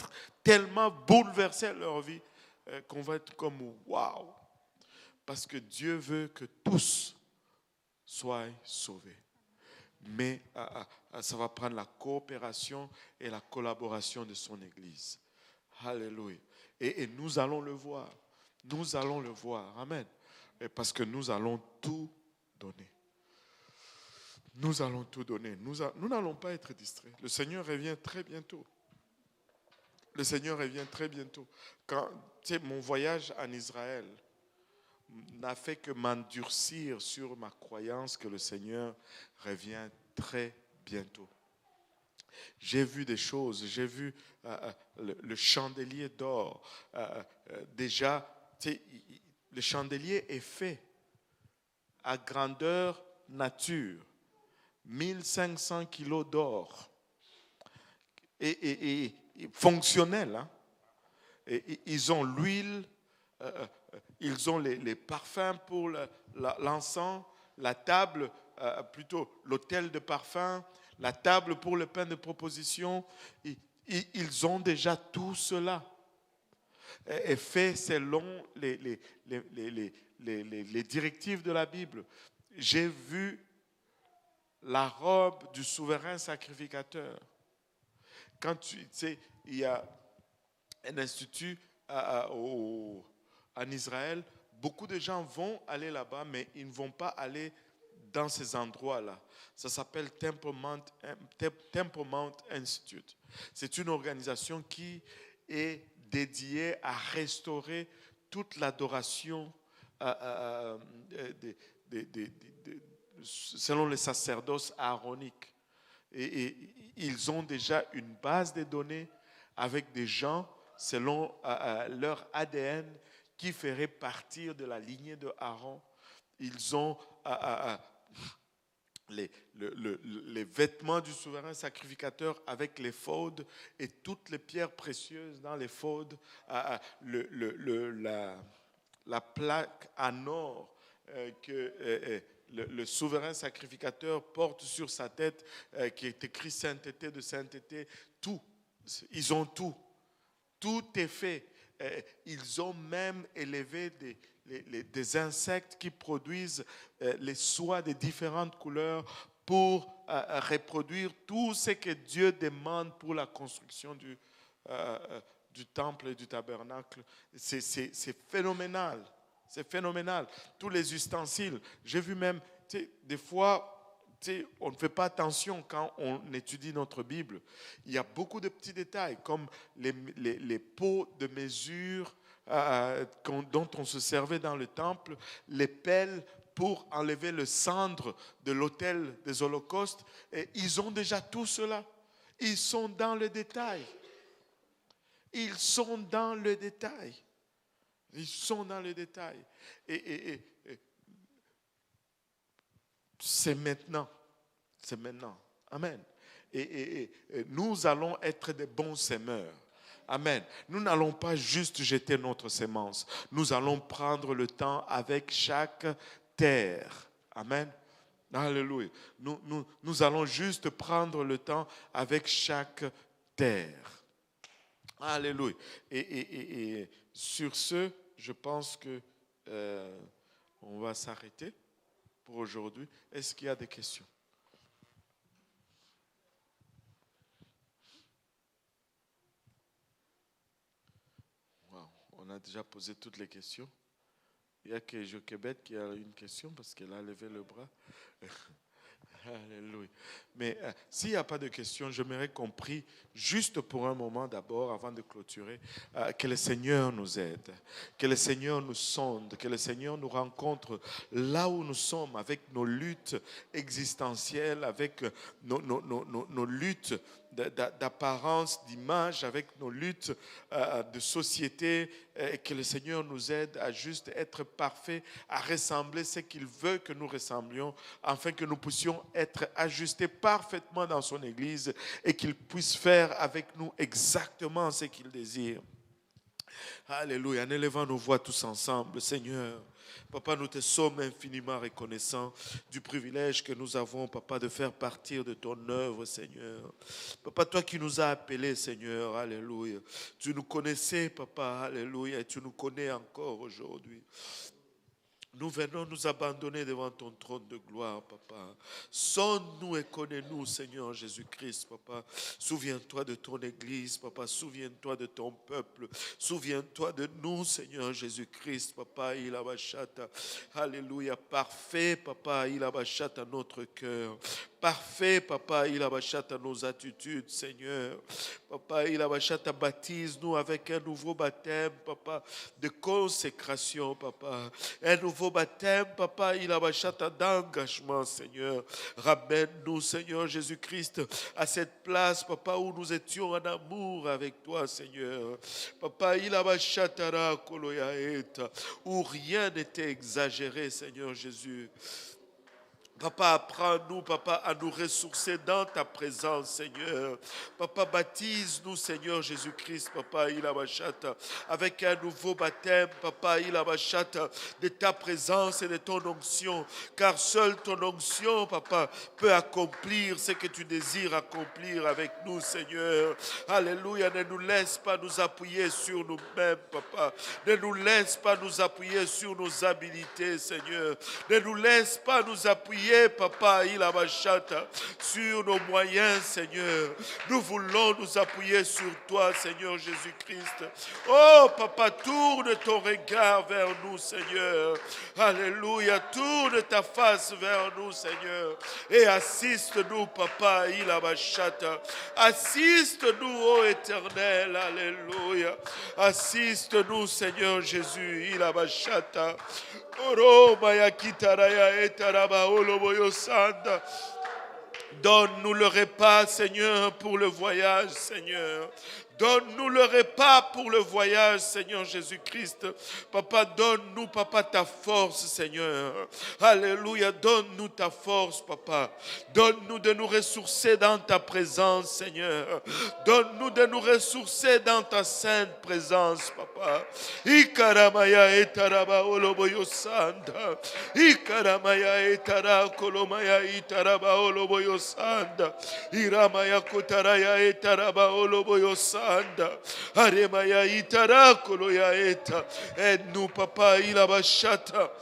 tellement bouleverser leur vie qu'on va être comme waouh. Parce que Dieu veut que tous soient sauvés. Mais ça va prendre la coopération et la collaboration de son Église. Alléluia. Et nous allons le voir. Nous allons le voir. Amen. Et parce que nous allons tout donner. Nous allons tout donner. Nous n'allons pas être distraits. Le Seigneur revient très bientôt. Le Seigneur revient très bientôt. Quand, mon voyage en Israël n'a fait que m'endurcir sur ma croyance que le Seigneur revient très bientôt. J'ai vu des choses, j'ai vu le chandelier d'or. Déjà, le chandelier est fait à grandeur nature, 1500 kilos d'or. Et fonctionnel. Hein? Et ils ont l'huile, ils ont les parfums pour l'encens, la table, plutôt l'autel de parfum, la table pour le pain de proposition. Ils ont déjà tout cela. Et fait selon les directives de la Bible. J'ai vu la robe du souverain sacrificateur. Quand tu sais, il y a un institut en Israël, beaucoup de gens vont aller là-bas, mais ils ne vont pas aller dans ces endroits-là. Ça s'appelle Temple Mount Institute. C'est une organisation qui est dédiée à restaurer toute l'adoration selon les sacerdoces aaroniques. Et ils ont déjà une base de données avec des gens selon leur ADN qui ferait partir de la lignée de Aaron. Ils ont les vêtements du souverain sacrificateur avec l'éphod et toutes les pierres précieuses dans l'éphod, la plaque en or que le souverain sacrificateur porte sur sa tête, qui est écrit sainteté de sainteté, tout. Ils ont tout. Tout est fait. Ils ont même élevé des insectes qui produisent les soies de différentes couleurs pour reproduire tout ce que Dieu demande pour la construction du temple et du tabernacle. C'est phénoménal. C'est phénoménal. Tous les ustensiles. J'ai vu même, des fois, on ne fait pas attention quand on étudie notre Bible. Il y a beaucoup de petits détails, comme les pots de mesure dont on se servait dans le temple, les pelles pour enlever le cendre de l'autel des holocaustes. Et ils ont déjà tout cela. Ils sont dans le détail. Ils sont dans le détail. Ils sont dans le détail. Et c'est maintenant. C'est maintenant. Amen. Et nous allons être des bons semeurs. Amen. Nous n'allons pas juste jeter notre semence. Nous allons prendre le temps avec chaque terre. Amen. Alléluia. Nous allons juste prendre le temps avec chaque terre. Alléluia. Et sur ce, je pense que on va s'arrêter pour aujourd'hui. Est-ce qu'il y a des questions? Wow. On a déjà posé toutes les questions. Il n'y a que Joquebet qui a une question parce qu'elle a levé le bras. Alléluia. Mais s'il n'y a pas de questions, j'aimerais qu'on prie juste pour un moment d'abord, avant de clôturer, que le Seigneur nous aide, que le Seigneur nous sonde, que le Seigneur nous rencontre là où nous sommes, avec nos luttes existentielles, avec nos luttes d'apparence, d'image, avec nos luttes de société, et que le Seigneur nous aide à juste être parfaits, à ressembler ce qu'il veut que nous ressemblions, afin que nous puissions être ajustés parfaitement dans son Église et qu'il puisse faire avec nous exactement ce qu'il désire. Alléluia. En élevant nos voix tous ensemble, Seigneur. Papa, nous te sommes infiniment reconnaissants du privilège que nous avons, Papa, de faire partir de ton œuvre, Seigneur. Papa, toi qui nous as appelés, Seigneur, alléluia. Tu nous connaissais, Papa, alléluia, et tu nous connais encore aujourd'hui. Nous venons nous abandonner devant ton trône de gloire, Papa. Sonde-nous et connais-nous, Seigneur Jésus-Christ, Papa. Souviens-toi de ton Église, Papa. Souviens-toi de ton peuple. Souviens-toi de nous, Seigneur Jésus-Christ, Papa. Il abachata. Alléluia. Parfait, Papa. Il abachata notre cœur. Parfait, Papa. Il abachata nos attitudes, Seigneur. Papa, il abachata, baptise-nous avec un nouveau baptême, Papa, de consécration, Papa. Un nouveau baptême, Papa, il abachata d'engagement, Seigneur. Ramène-nous, Seigneur Jésus-Christ, à cette place, Papa, où nous étions en amour avec toi, Seigneur. Papa, il abachata koloyaeta, où rien n'était exagéré, Seigneur Jésus. Papa, apprends-nous, Papa, à nous ressourcer dans ta présence, Seigneur. Papa, baptise-nous, Seigneur Jésus-Christ, Papa, ilabachata, avec un nouveau baptême, Papa, ilabachata, de ta présence et de ton onction, car seule ton onction, Papa, peut accomplir ce que tu désires accomplir avec nous, Seigneur. Alléluia, ne nous laisse pas nous appuyer sur nous-mêmes, Papa. Ne nous laisse pas nous appuyer sur nos habilités, Seigneur. Ne nous laisse pas nous appuyer, Papa, il abachata, sur nos moyens, Seigneur. Nous voulons nous appuyer sur toi, Seigneur Jésus-Christ. Oh, Papa, tourne ton regard vers nous, Seigneur. Alléluia, tourne ta face vers nous, Seigneur. Et assiste-nous, Papa, il abachata. Assiste-nous, ô Éternel, Alléluia. Assiste-nous, Seigneur Jésus, il abachata. Donne-nous le repas, Seigneur, pour le voyage, Seigneur. Donne-nous le repas pour le voyage, Seigneur Jésus-Christ. Papa, donne-nous, Papa, ta force, Seigneur. Alléluia, donne-nous ta force, Papa. Donne-nous de nous ressourcer dans ta présence, Seigneur. Donne-nous de nous ressourcer dans ta sainte présence, Papa. Ikaramaya etaraba oloboyo sanda. Ikaramaya etara kolomaya itaraba oloboyo sanda. Iramaya kotaraya etaraba oloboyo sanda. Aremaya itara koloya eta. Aide-nous, Papa, ilabashata,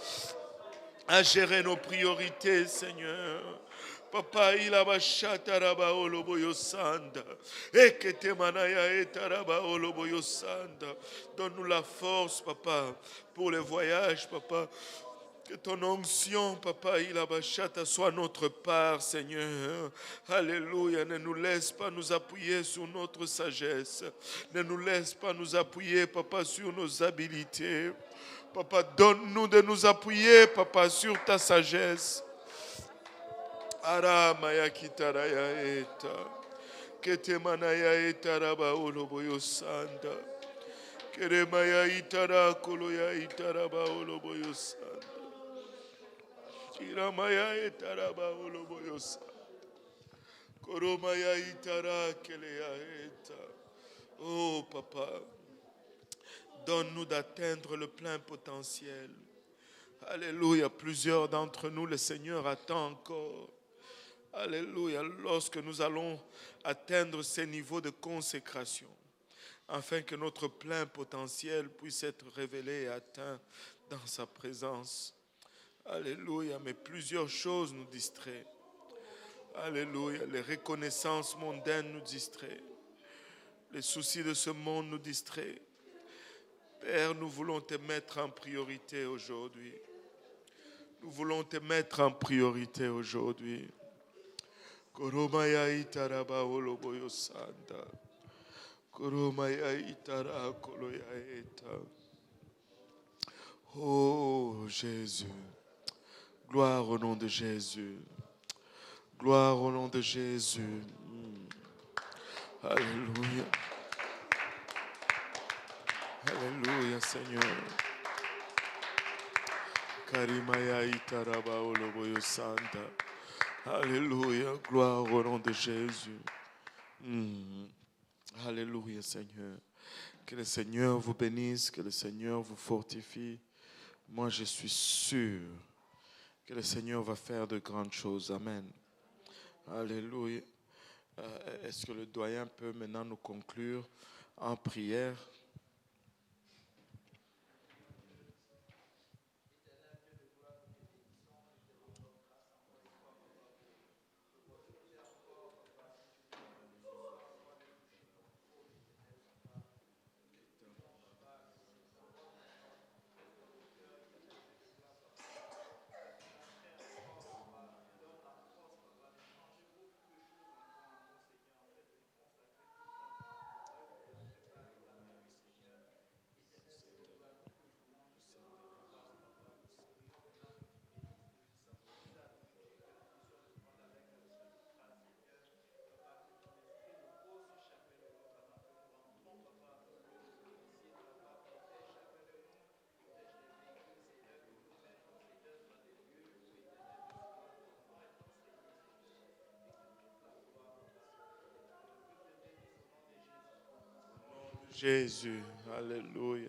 à gérer nos priorités, Seigneur. Papa, il a bachata raba oloboyo sanda. Ekete manaya etaraba oloboyo sanda. Donne-nous la force, Papa, pour le voyage, Papa. Que ton onction, Papa, il a bachata, soit notre part, Seigneur. Alléluia. Ne nous laisse pas nous appuyer sur notre sagesse. Ne nous laisse pas nous appuyer, Papa, sur nos habilités. Papa, donne-nous de nous appuyer, Papa, sur ta sagesse. Aramaya kitaraya eta. Ketemanaya etaraba oloboyo sanda. Keremaya itara koloya itaraba oloboyo sanda. Kiramaya etaraba oloboyo sanda. Koromaya itara keleya eta. Oh, Papa, donne-nous d'atteindre le plein potentiel. Alléluia. Plusieurs d'entre nous, le Seigneur attend encore. Alléluia. Lorsque nous allons atteindre ces niveaux de consécration, afin que notre plein potentiel puisse être révélé et atteint dans sa présence. Alléluia. Mais plusieurs choses nous distraient. Alléluia. Les reconnaissances mondaines nous distraient. Les soucis de ce monde nous distraient. Père, nous voulons te mettre en priorité aujourd'hui. Nous voulons te mettre en priorité aujourd'hui. Koromaya itaraba oloboyo sanda. Koromaya itara koloya eta. Oh Jésus. Gloire au nom de Jésus. Gloire au nom de Jésus. Alléluia. Alléluia, Seigneur. Karimaya itaraba oloboyo sanda. Alléluia, gloire au nom de Jésus. Alléluia, Seigneur. Que le Seigneur vous bénisse, que le Seigneur vous fortifie. Moi, je suis sûr que le Seigneur va faire de grandes choses. Amen. Alléluia. Est-ce que le doyen peut maintenant nous conclure en prière? Jésus, alléluia.